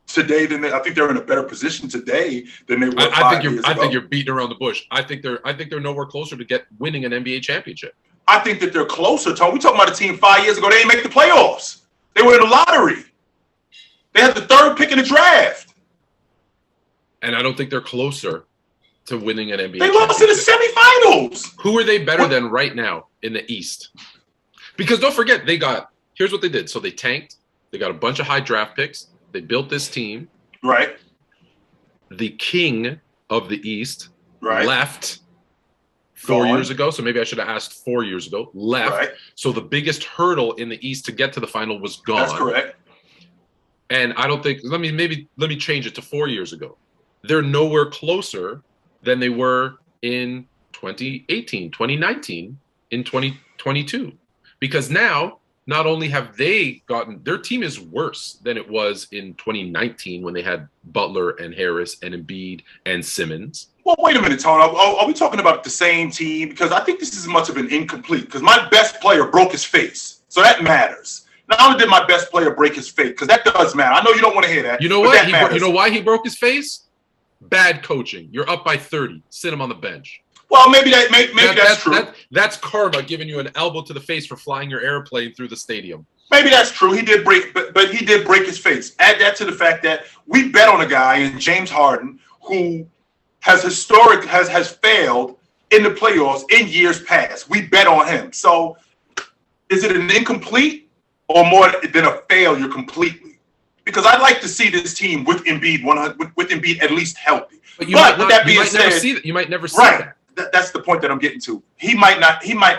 today I think they're in a better position today than they were 5 years ago. I think you're beating around the bush. I think they're nowhere closer to winning an NBA championship. I think that they're closer, Tony. We're talking about a team 5 years ago. They didn't make the playoffs. They were in the lottery. They had the 3rd pick in the draft. And I don't think they're closer to winning an NBA They lost in the semifinals. Who are they better than right now in the East? Because don't forget, here's what they did. So they tanked. They got a bunch of high draft picks. They built this team. Right. The king of the East left 4 Gone. years ago. So maybe I should have asked 4 years ago. Left. Right. So the biggest hurdle in the East to get to the final was gone. That's correct. And I don't think, let me change it to 4 years ago. They're nowhere closer than they were in 2018, 2019, in 2022. Because now, not only have they their team is worse than it was in 2019 when they had Butler and Harris and Embiid and Simmons. Well, wait a minute, Tony. Are we talking about the same team? Because I think this is much of an incomplete. Because my best player broke his face. So that matters. Not only did my best player break his face, because that does matter. I know you don't want to hear that. You know what? You know why he broke his face? Bad coaching. You're up by 30. Sit him on the bench. Well, maybe that's true. That's karma giving you an elbow to the face for flying your airplane through the stadium. Maybe that's true. He did break, but he did break his face. Add that to the fact that we bet on a guy in James Harden who has failed in the playoffs in years past. We bet on him. So is it an incomplete or more than a failure completely? Because I'd like to see this team with Embiid with Embiid at least healthy. But with that being said, you might never see right, that. That's the point that I'm getting to. He might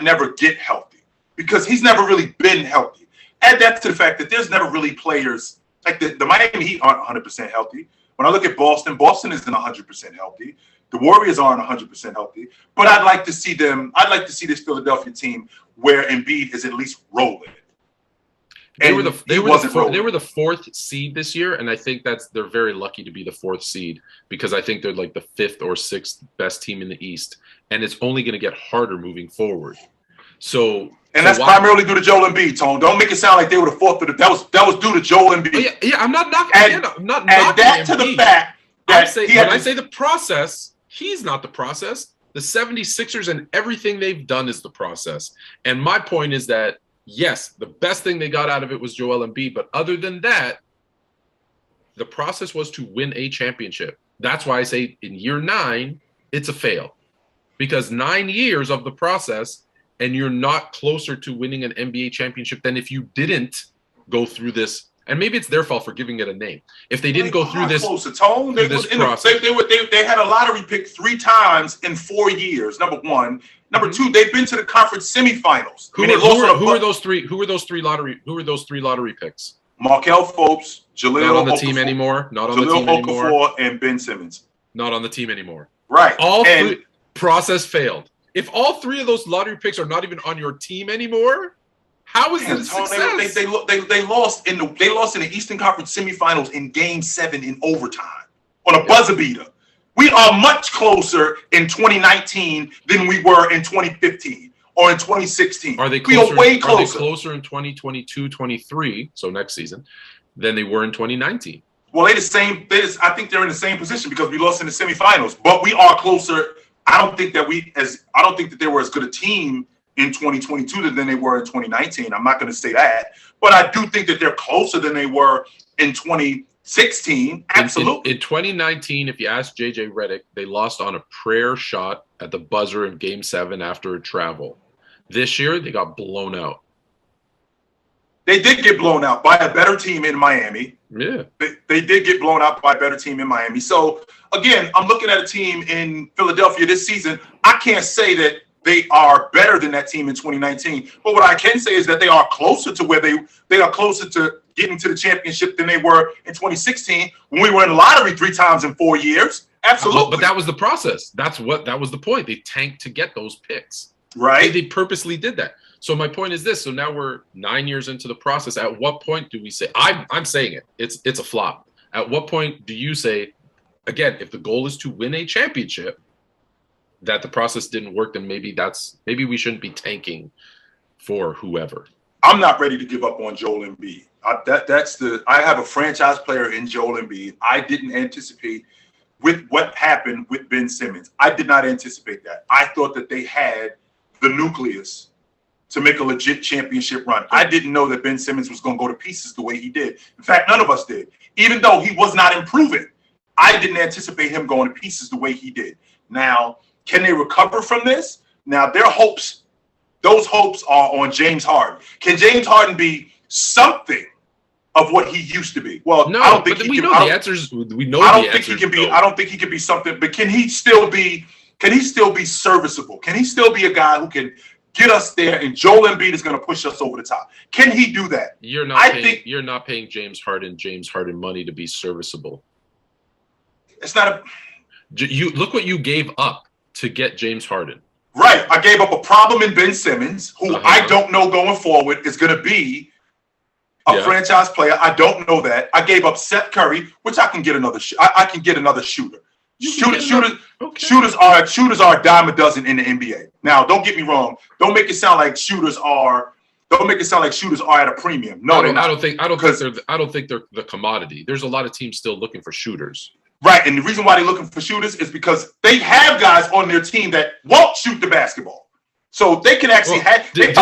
never get healthy because he's never really been healthy. Add that to the fact that there's never really players like the Miami Heat aren't 100% healthy. When I look at Boston isn't 100% healthy. The Warriors aren't 100% healthy. But I'd like to see this Philadelphia team where Embiid is at least rolling. They were the fourth seed this year, and I think they're very lucky to be the fourth seed because I think they're like the fifth or sixth best team in the East, and it's only going to get harder moving forward. And that's primarily due to Joel Embiid, Tone. Don't make it sound like they were the fourth. That was due to Joel Embiid. Oh, yeah, I'm not knocking. I'm not knocking. And that to the fact that I say the process, he's not the process. The 76ers and everything they've done is the process. And my point is that, yes, the best thing they got out of it was Joel Embiid. But other than that, the process was to win a championship. That's why I say in year 9, it's a fail. Because 9 years of the process, and you're not closer to winning an NBA championship than if you didn't go through this. And maybe it's their fault for giving it a name. If they didn't go through this, they had a lottery pick 3 times in 4 years. Number one, number two, they've been to the conference semifinals. Who are those three lottery picks? Markelle Fultz, Jaleel not on the Okafor, team anymore. Not on Jaleel the team anymore. Okafor and Ben Simmons. Not on the team anymore. Right. All three process failed. If all 3 of those lottery picks are not even on your team anymore, how is it a success? They lost in the Eastern Conference semifinals in Game 7 in overtime on a buzzer beater. We are much closer in 2019 than we were in 2015 or in 2016. Are they closer? We are way closer. Are they closer in 2022-23, so next season, than they were in 2019? Well, I think they're in the same position because we lost in the semifinals, but we are closer. I don't think that they were as good a team in 2022 than they were in 2019. I'm not going to say that, but I do think that they're closer than they were in 2016. Absolutely. In 2019, if you ask JJ Redick, they lost on a prayer shot at the buzzer in Game 7 after a travel. This year, they got blown out. They did get blown out by a better team in Miami. Yeah. They did get blown out by a better team in Miami. So, again, I'm looking at a team in Philadelphia this season. I can't say that they are better than that team in 2019. But what I can say is that they are closer to where they are closer to getting to the championship than they were in 2016 when we were in the lottery 3 times in 4 years. Absolutely. But that was the process. That was the point. They tanked to get those picks. Right. They purposely did that. So my point is this. So now we're 9 years into the process. At what point do we say, I'm saying it, it's a flop. At what point do you say, again, if the goal is to win a championship, that the process didn't work, then maybe we shouldn't be tanking for whoever. I'm not ready to give up on Joel Embiid. I have a franchise player in Joel Embiid. I didn't anticipate with what happened with Ben Simmons. I did not anticipate that. I thought that they had the nucleus to make a legit championship run. I didn't know that Ben Simmons was going to go to pieces the way he did. In fact, none of us did. Even though he was not improving, I didn't anticipate him going to pieces the way he did. Now, can they recover from this? Now, those hopes are on James Harden. Can James Harden be something of what he used to be? Well, no, I don't think we know the answers. We know I don't think he can be. I don't think he can be something. But can he still be? Can he still be serviceable? Can he still be a guy who can get us there? And Joel Embiid is going to push us over the top. Can he do that? You're not paying James Harden money to be serviceable. It's not a. You look what you gave up to get James Harden. Right. I gave up a problem in Ben Simmons, who I don't know going forward is going to be a franchise player. I don't know that. I gave up Seth Curry, which I can get another. I can get another shooter. Shooters are a dime a dozen in the NBA. Now, don't get me wrong. Don't make it sound like shooters are at a premium. No, I don't think they're the commodity. There's a lot of teams still looking for shooters. Right, and the reason why they're looking for shooters is because they have guys on their team that won't shoot the basketball. So they can actually did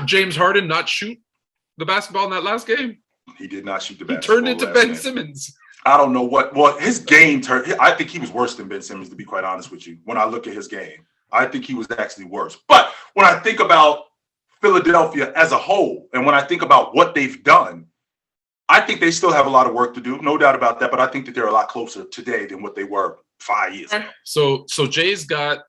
James Harden not shoot? the basketball in that last game. He did not shoot the He basketball. turned into Ben Simmons. I don't know what. Well, his game turned. I think he was worse than Ben Simmons, to be quite honest with you. When I look at his game, I think he was actually worse. But when I think about Philadelphia as a whole, and when I think about what they've done, I think they still have a lot of work to do, no doubt about that. But I think that they're a lot closer today than what they were 5 years ago. So Jay's got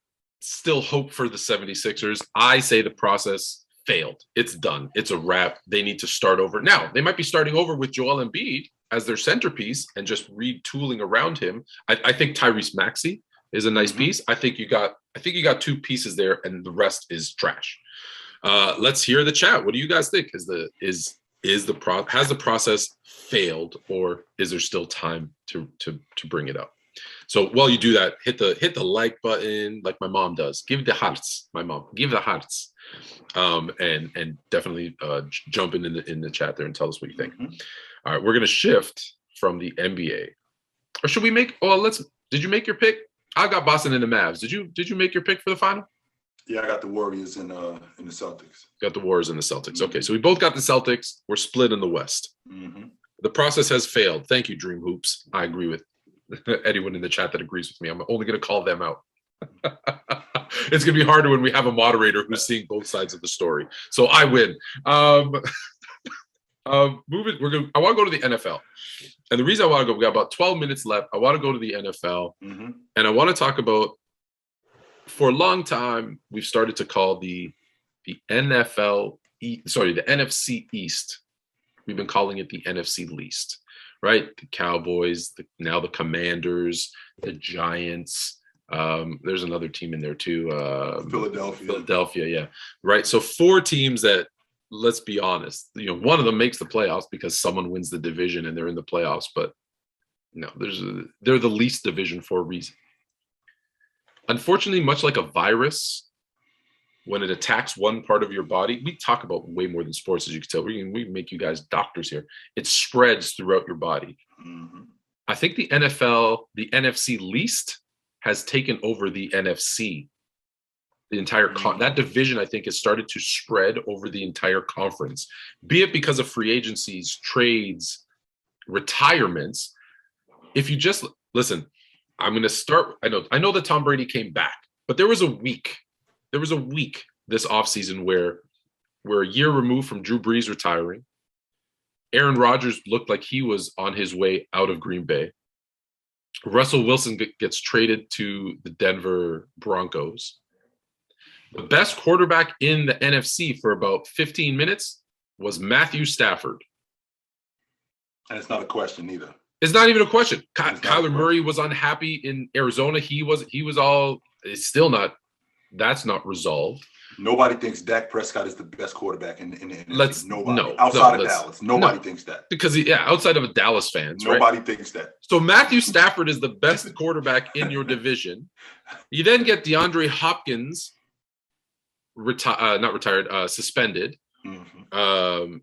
still hope for the 76ers. I say the process failed. It's done. It's a wrap. They need to start over. Now, they might be starting over with Joel Embiid as their centerpiece and just retooling around him. I think Tyrese Maxey is a nice piece. I think you got two pieces there, and the rest is trash. Let's hear the chat. What do you guys think? Has the process failed, or is there still time to bring it up? So while you do that, hit the like button like my mom does. Give the hearts, my mom. Give the hearts, and definitely jump in the chat there and tell us what you think. All right, we're gonna shift from the NBA, or should we make? Well, did you make your pick? I got Boston and the Mavs. Did you make your pick for the final? Yeah, I got the Warriors and the Celtics. Got the Warriors and the Celtics. Okay, so we both got the Celtics. We're split in the West. The process has failed. Thank you, Dream Hoops. I agree with anyone in the chat that agrees with me. I'm only going to call them out. It's going to be harder when we have a moderator who's seeing both sides of the story. So I win. I want to go to the NFL. And the reason I want to go, we got about 12 minutes left. I want to go to the NFL. And I want to talk about, for a long time, we've started to call the NFC East. We've been calling it the NFC Least, right? The Cowboys, now the Commanders, the Giants. There's another team in there too. Philadelphia, yeah. Right. So 4 teams that, let's be honest, one of them makes the playoffs because someone wins the division and they're in the playoffs, but no, they're the least division for a reason. Unfortunately, much like a virus, when it attacks one part of your body, we talk about way more than sports, as you can tell. We can make you guys doctors here. It spreads throughout your body. I think the NFC Least has taken over the NFC. The entire that division, I think, has started to spread over the entire conference, be it because of free agencies, trades, retirements. If you just listen, I'm going to start. I know that Tom Brady came back, but there was a week this offseason where we're a year removed from Drew Brees retiring. Aaron Rodgers looked like he was on his way out of Green Bay. Russell Wilson gets traded to the Denver Broncos. The best quarterback in the NFC for about 15 minutes was Matthew Stafford. And it's not a question either. It's not even a question. Kyler Murray was unhappy in Arizona. He was all. It's still not. That's not resolved. Nobody thinks Dak Prescott is the best quarterback in the NFC. Nobody. Outside of Dallas. Nobody thinks that. Because outside of Dallas fans, nobody thinks that. So Matthew Stafford is the best quarterback in your division. You then get DeAndre Hopkins suspended.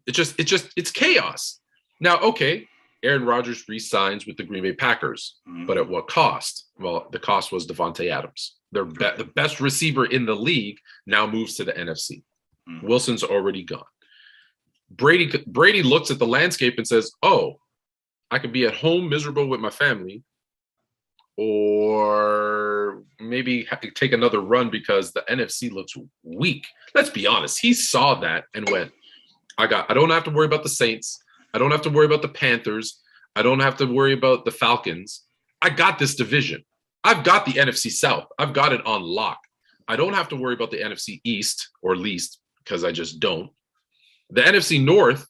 It's chaos. Now, okay, Aaron Rodgers re-signs with the Green Bay Packers, but at what cost? Well, the cost was Devontae Adams. The best receiver in the league now moves to the NFC. Wilson's already gone. Brady looks at the landscape and says, "Oh, I could be at home miserable with my family, or maybe take another run because the NFC looks weak." Let's be honest. He saw that and went, I don't have to worry about the Saints. I don't have to worry about the Panthers. I don't have to worry about the Falcons. I got this division. I've got the NFC South. I've got it on lock. I don't have to worry about the NFC East or least because I just don't. The NFC North,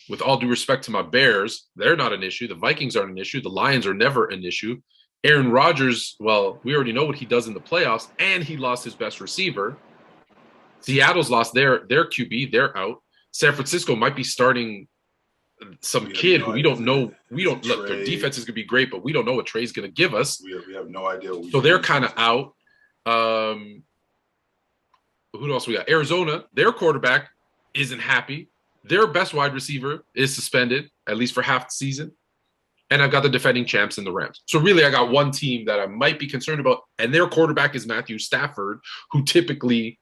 with all due respect to my Bears, they're not an issue. The Vikings aren't an issue. The Lions are never an issue. Aaron Rodgers, well, we already know what he does in the playoffs, and he lost his best receiver. Seattle's lost their QB. They're out. San Francisco might be starting some kid who we don't know. Look, their defense is going to be great, but we don't know what Trey's going to give us. We have no idea. So they're kind of out. Who else we got? Arizona, their quarterback isn't happy. Their best wide receiver is suspended, at least for half the season. And I've got the defending champs in the Rams. So really, I got one team that I might be concerned about, and their quarterback is Matthew Stafford, who typically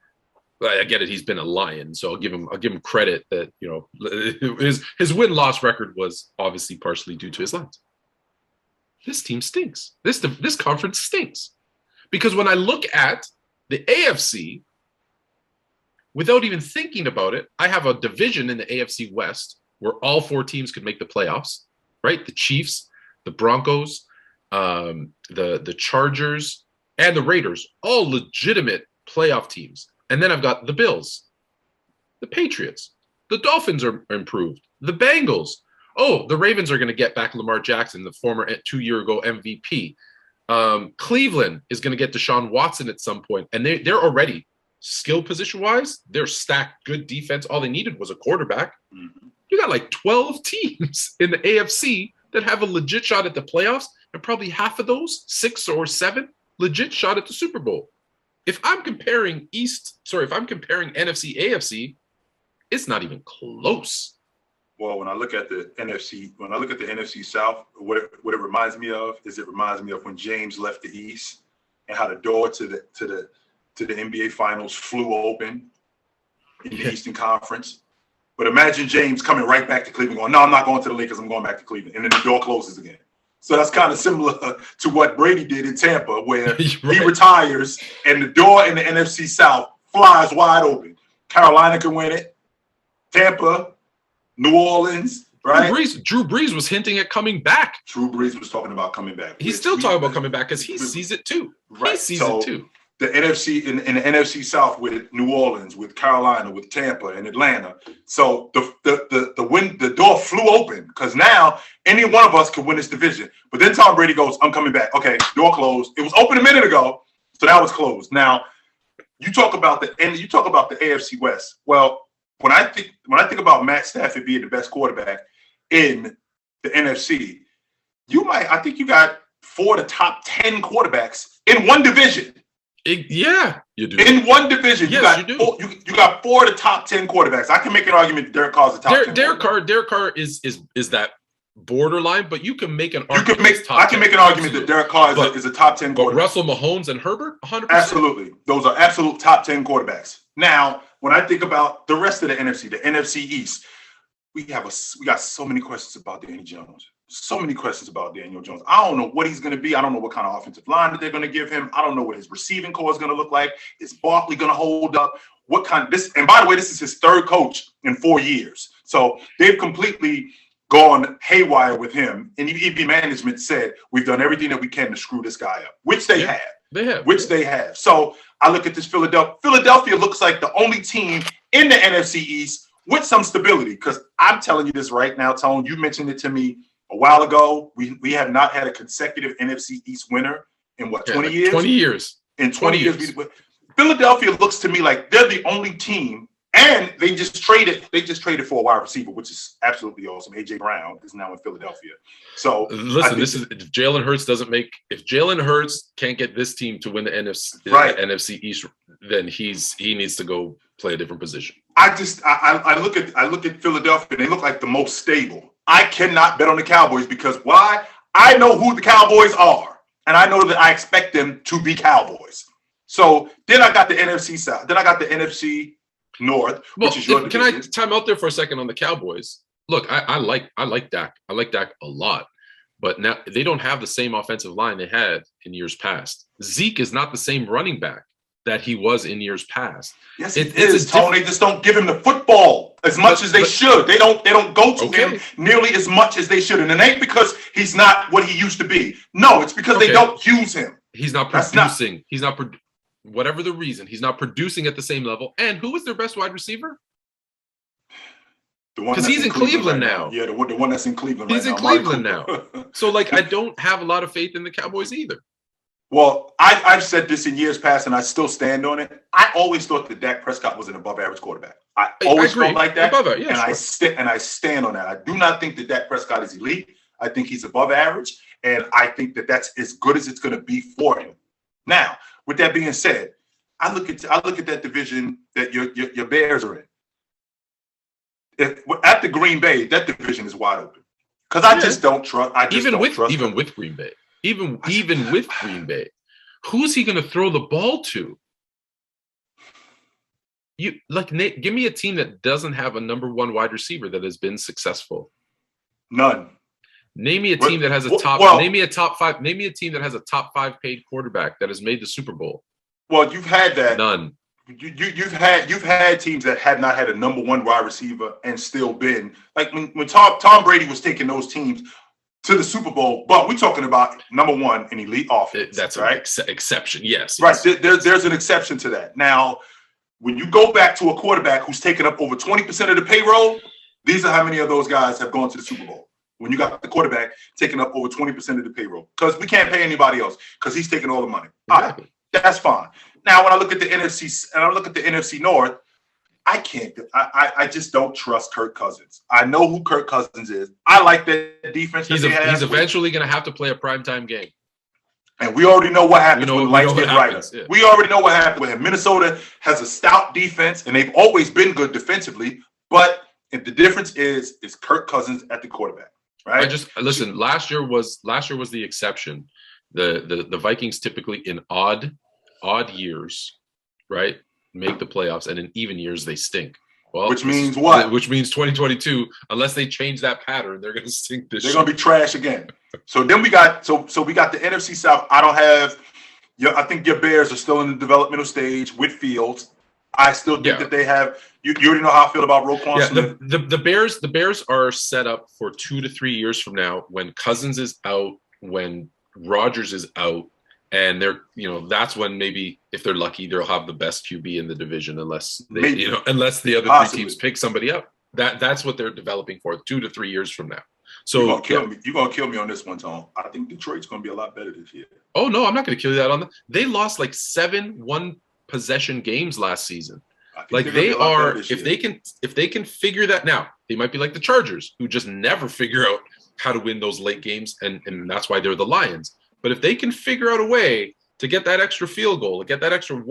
I get it. He's been a Lion, so I'll give him credit that, his win-loss record was obviously partially due to his Lions. This team stinks. This conference stinks. Because when I look at the AFC, without even thinking about it, I have a division in the AFC West where all 4 teams could make the playoffs, right? The Chiefs, the Broncos, the Chargers, and the Raiders, all legitimate playoff teams. And then I've got the Bills, the Patriots, the Dolphins are improved, the Bengals. Oh, the Ravens are going to get back Lamar Jackson, the former 2-year-ago MVP. Cleveland is going to get Deshaun Watson at some point, and they're already skill position-wise, they're stacked, good defense. All they needed was a quarterback. Mm-hmm. You got like 12 teams in the AFC that have a legit shot at the playoffs, and probably half of those, 6 or 7, legit shot at the Super Bowl. If I'm comparing NFC, AFC, it's not even close. Well, when I look at the NFC South, what it reminds me of is when James left the East and how the door to the NBA Finals flew open in the Eastern Conference. But imagine James coming right back to Cleveland going, no, I'm not going to the Lakers, I'm going back to Cleveland. And then the door closes again. So that's kind of similar to what Brady did in Tampa, where right. He retires and the door in the NFC South flies wide open. Carolina can win it. Tampa, New Orleans, right? Drew Brees was hinting at coming back. Drew Brees was talking about coming back. He's still talking about coming back because he sees it too. Right. He sees it too. The NFC in the NFC South with New Orleans, with Carolina, with Tampa and Atlanta. So the door flew open because now any one of us could win this division. But then Tom Brady goes, I'm coming back. Okay, door closed. It was open a minute ago, so now it's closed. Now you talk about the AFC West. Well, when I think about Matt Stafford being the best quarterback in the NFC, I think you got 4 of the top 10 quarterbacks in one division. Yeah, you do. In one division, yes, you got 4 of the top 10 quarterbacks. I can make an argument that Derek Carr's the top 10. Derek Carr is that borderline, but you can make an argument. I can make an argument that Derek Carr is a top 10 quarterback. But Russell, Mahomes, and Herbert, 100%. Absolutely, those are absolute top 10 quarterbacks. Now, when I think about the rest of the NFC East, we got so many questions about Daniel Jones. So many questions about Daniel Jones. I don't know what he's going to be. I don't know what kind of offensive line that they're going to give him. I don't know what his receiving core is going to look like. Is Barkley going to hold up? And by the way, this is his 3rd coach in 4 years. So they've completely gone haywire with him. And EB management said, we've done everything that we can to screw this guy up, which they have. They have. So I look at this Philadelphia. Philadelphia looks like the only team in the NFC East with some stability. Because I'm telling you this right now, Tone, you mentioned it to me a while ago. We have not had a consecutive NFC East winner in 20 years? 20 years. In 20 years. Philadelphia looks to me like they're the only team, and they just traded for a wide receiver, which is absolutely awesome. AJ Brown is now in Philadelphia. So listen, if Jalen Hurts can't get this team to win the NFC East, then he needs to go play a different position. I look at Philadelphia, and they look like the most stable. I cannot bet on the Cowboys because why? I know who the Cowboys are, and I know that I expect them to be Cowboys. So then I got the NFC South. Then I got the NFC North, which is your division. Can I time out there for a second on the Cowboys? Look, I like Dak. I like Dak a lot, but now they don't have the same offensive line they had in years past. Zeke is not the same running back that he was in years past. Yes, it is, Tony. They just don't give him the football as much as they should. They don't go to him nearly as much as they should. And it ain't because he's not what he used to be. No, it's because they don't use him. He's not producing. Whatever the reason, he's not producing at the same level. And who is their best wide receiver? Because he's in Cleveland now. Yeah, the one that's in Cleveland right now. He's in Cleveland now. So, I don't have a lot of faith in the Cowboys either. Well, I've said this in years past, and I still stand on it. I always thought that Dak Prescott was an above-average quarterback. I always felt like that, and I stand on that. I do not think that Dak Prescott is elite. I think he's above average, and I think that that's as good as it's going to be for him. Now, with that being said, I look at that division that your Bears are in. At the Green Bay, that division is wide open because I just don't trust. Even with Green Bay. Even with Green Bay, who's he going to throw the ball to? Give me a team that doesn't have a number one wide receiver that has been successful. None. Name me a team that has a top. Name me a top five. Name me a team that has a top 5 paid quarterback that has made the Super Bowl. Well, you've had that. None. You've had teams that have not had a number one wide receiver and still been like when Tom Brady was taking those teams to the Super Bowl. But we're talking about number one in elite offense. That's right. An exception. Yes. Right. There's an exception to that. Now, when you go back to a quarterback who's taken up over 20% of the payroll, these are how many of those guys have gone to the Super Bowl. When you got the quarterback taking up over 20% of the payroll, because we can't pay anybody else because he's taking all the money. Exactly. All right, that's fine. Now, when I look at the NFC and I look at the NFC North, I can't. I just don't trust Kirk Cousins. I know who Kirk Cousins is. I like that defense. He's eventually going to have to play a primetime game. And we already know what happens when the lights get brighter. Yeah. We already know what happened with him. Minnesota has a stout defense, and they've always been good defensively. But the difference is Kirk Cousins at the quarterback. Right. Listen. Last year was the exception. The Vikings typically in odd years, right, make the playoffs, and in even years they stink. Well, which means what? Which means 2022, unless they change that pattern, they're going to stink this year. They're going to be trash again. So then we got the NFC South. I think your Bears are still in the developmental stage with Fields. I still think that they have. You already know how I feel about Roquan Smith. The Bears are set up for 2 to 3 years from now when Cousins is out, when Rodgers is out, and that's when maybe if they're lucky they'll have the best QB in the division unless the other 3 teams pick somebody up. That's what they're developing for 2 to 3 years from now. So you're gonna kill me on this one, Tom. I think Detroit's gonna be a lot better this year. Oh no, I'm not gonna kill you that on They lost like 7 1-possession games last season. Like they are, if they can figure that now, they might be like the Chargers, who just never figure out how to win those late games, and that's why they're the Lions. But if they can figure out a way to get that extra field goal, to get that extra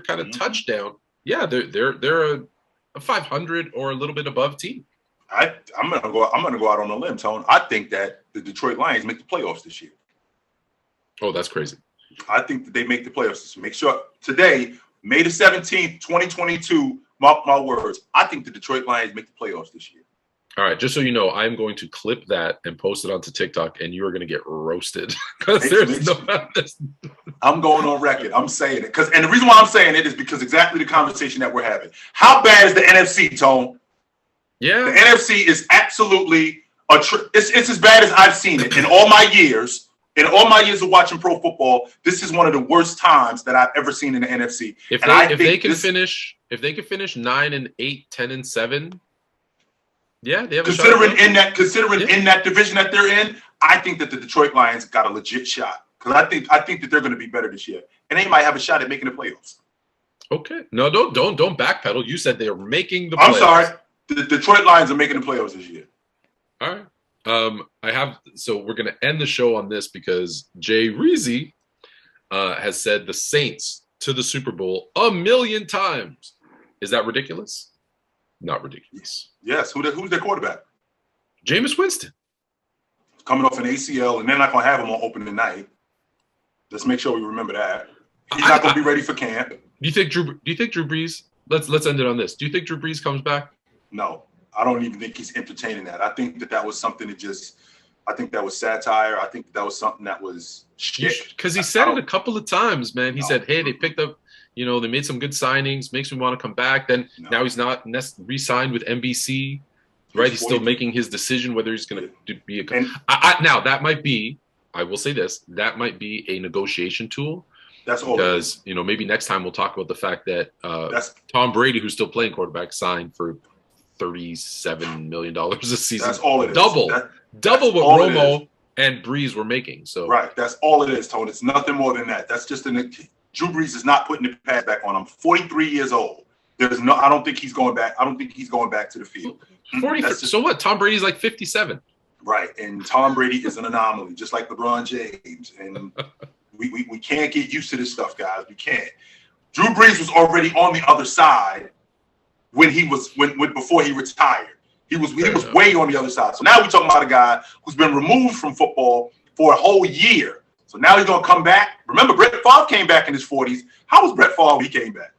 kind of touchdown, yeah, they're a 500 or a little bit above team. I'm gonna go out on a limb, Tone. I think that the Detroit Lions make the playoffs this year. Oh, that's crazy. I think that they make the playoffs this year. Make sure today, May the 17th, 2022, mark my words, I think the Detroit Lions make the playoffs this year. All right, just so you know, I'm going to clip that and post it onto TikTok, and you are going to get roasted because there's no. I'm going on record. I'm saying it and the reason why I'm saying it is because exactly the conversation that we're having. How bad is the NFC, Tone? Yeah, the NFC is absolutely it's as bad as I've seen it in all my years. In all my years of watching pro football, this is one of the worst times that I've ever seen in the NFC. If they can finish 9-8, 10-7. Yeah, they have considering in that division that they're in, I think that the Detroit Lions got a legit shot because I think that they're going to be better this year, and they might have a shot at making the playoffs. Okay, no, don't backpedal. You said they're making the playoffs. I'm sorry, the Detroit Lions are making the playoffs this year. All right. So we're going to end the show on this because Jay Reezy has said the Saints to the Super Bowl 1,000,000 times. Is that ridiculous? Not ridiculous. Yes. Who's their quarterback? Jameis Winston. Coming off an ACL, and they're not going to have him on opening night. Let's make sure we remember that. He's not going to be ready for camp. Do you think Drew Brees? Let's end it on this. Do you think Drew Brees comes back? No. I don't even think he's entertaining that. I think that was something I think that was satire. I think that was something that was shit. Because he said it a couple of times, man. He said, hey, they picked up, they made some good signings, makes me want to come back. Then now he's not re-signed with NBC, right? He's still making his decision whether he's going to be now, that might be, I will say this, that might be a negotiation tool. That's all. Because, maybe next time we'll talk about the fact that Tom Brady, who's still playing quarterback, signed for $37 million a season. That's all it is. Double what Romo and Brees were making. So right, that's all it is, Tony. It's nothing more than that. That's just Drew Brees is not putting the pads back on. I'm 43 years old. I don't think he's going back. I don't think he's going back to the field. 43. So what? Tom Brady's like 57. Right, and Tom Brady is an anomaly, just like LeBron James. And we can't get used to this stuff, guys. We can't. Drew Brees was already on the other side before he retired. He was way on the other side. So now we're talking about a guy who's been removed from football for a whole year. So now he's gonna come back. Remember, Brett Favre came back in his 40s. How was Brett Favre when he came back?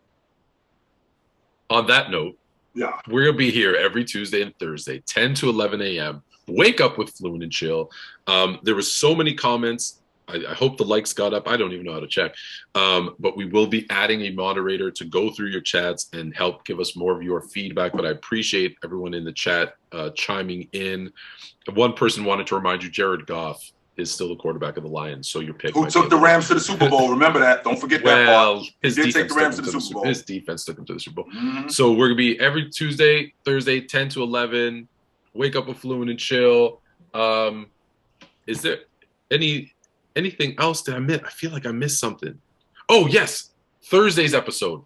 on that note, Yeah. we're going to be here every Tuesday and Thursday, 10 to 11 a.m. Wake up with Fluent and Chill. There were so many comments. I hope the likes got up. I don't even know how to check. But we will be adding a moderator to go through your chats and help give us more of your feedback. But I appreciate everyone in the chat chiming in. One person wanted to remind you, Jared Goff is still the quarterback of the Lions. So your pick. Who took the Rams to the Super Bowl? Remember that. Don't forget that part. His He did defense take the Rams to took the him Super Bowl. His defense took him to the Super Bowl. Mhm. So we're going to be every Tuesday, Thursday, 10 to 11. Wake up with Fluent and Chill. Is there anything else that I missed? I feel like I missed something. Oh, yes. Thursday's episode.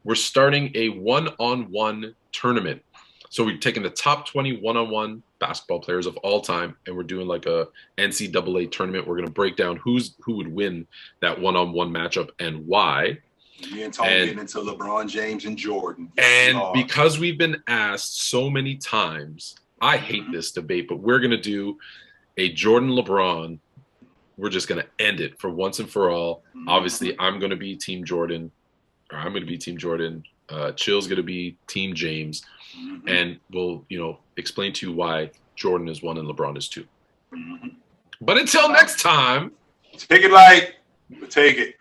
We're starting a one-on-one tournament. So we're taking the top 20 one-on-one basketball players of all time, and we're doing like a NCAA tournament. We're going to break down who would win that one-on-one matchup and why. Me and Tony getting into LeBron James and Jordan. And because we've been asked so many times, I hate this debate, but we're going to do a Jordan LeBron. We're just going to end it for once and for all. Obviously, I'm going to be Team Jordan. Chill's going to be Team James. And we'll, explain to you why Jordan is 1 and LeBron is 2. But until next time. Take it light, but take it.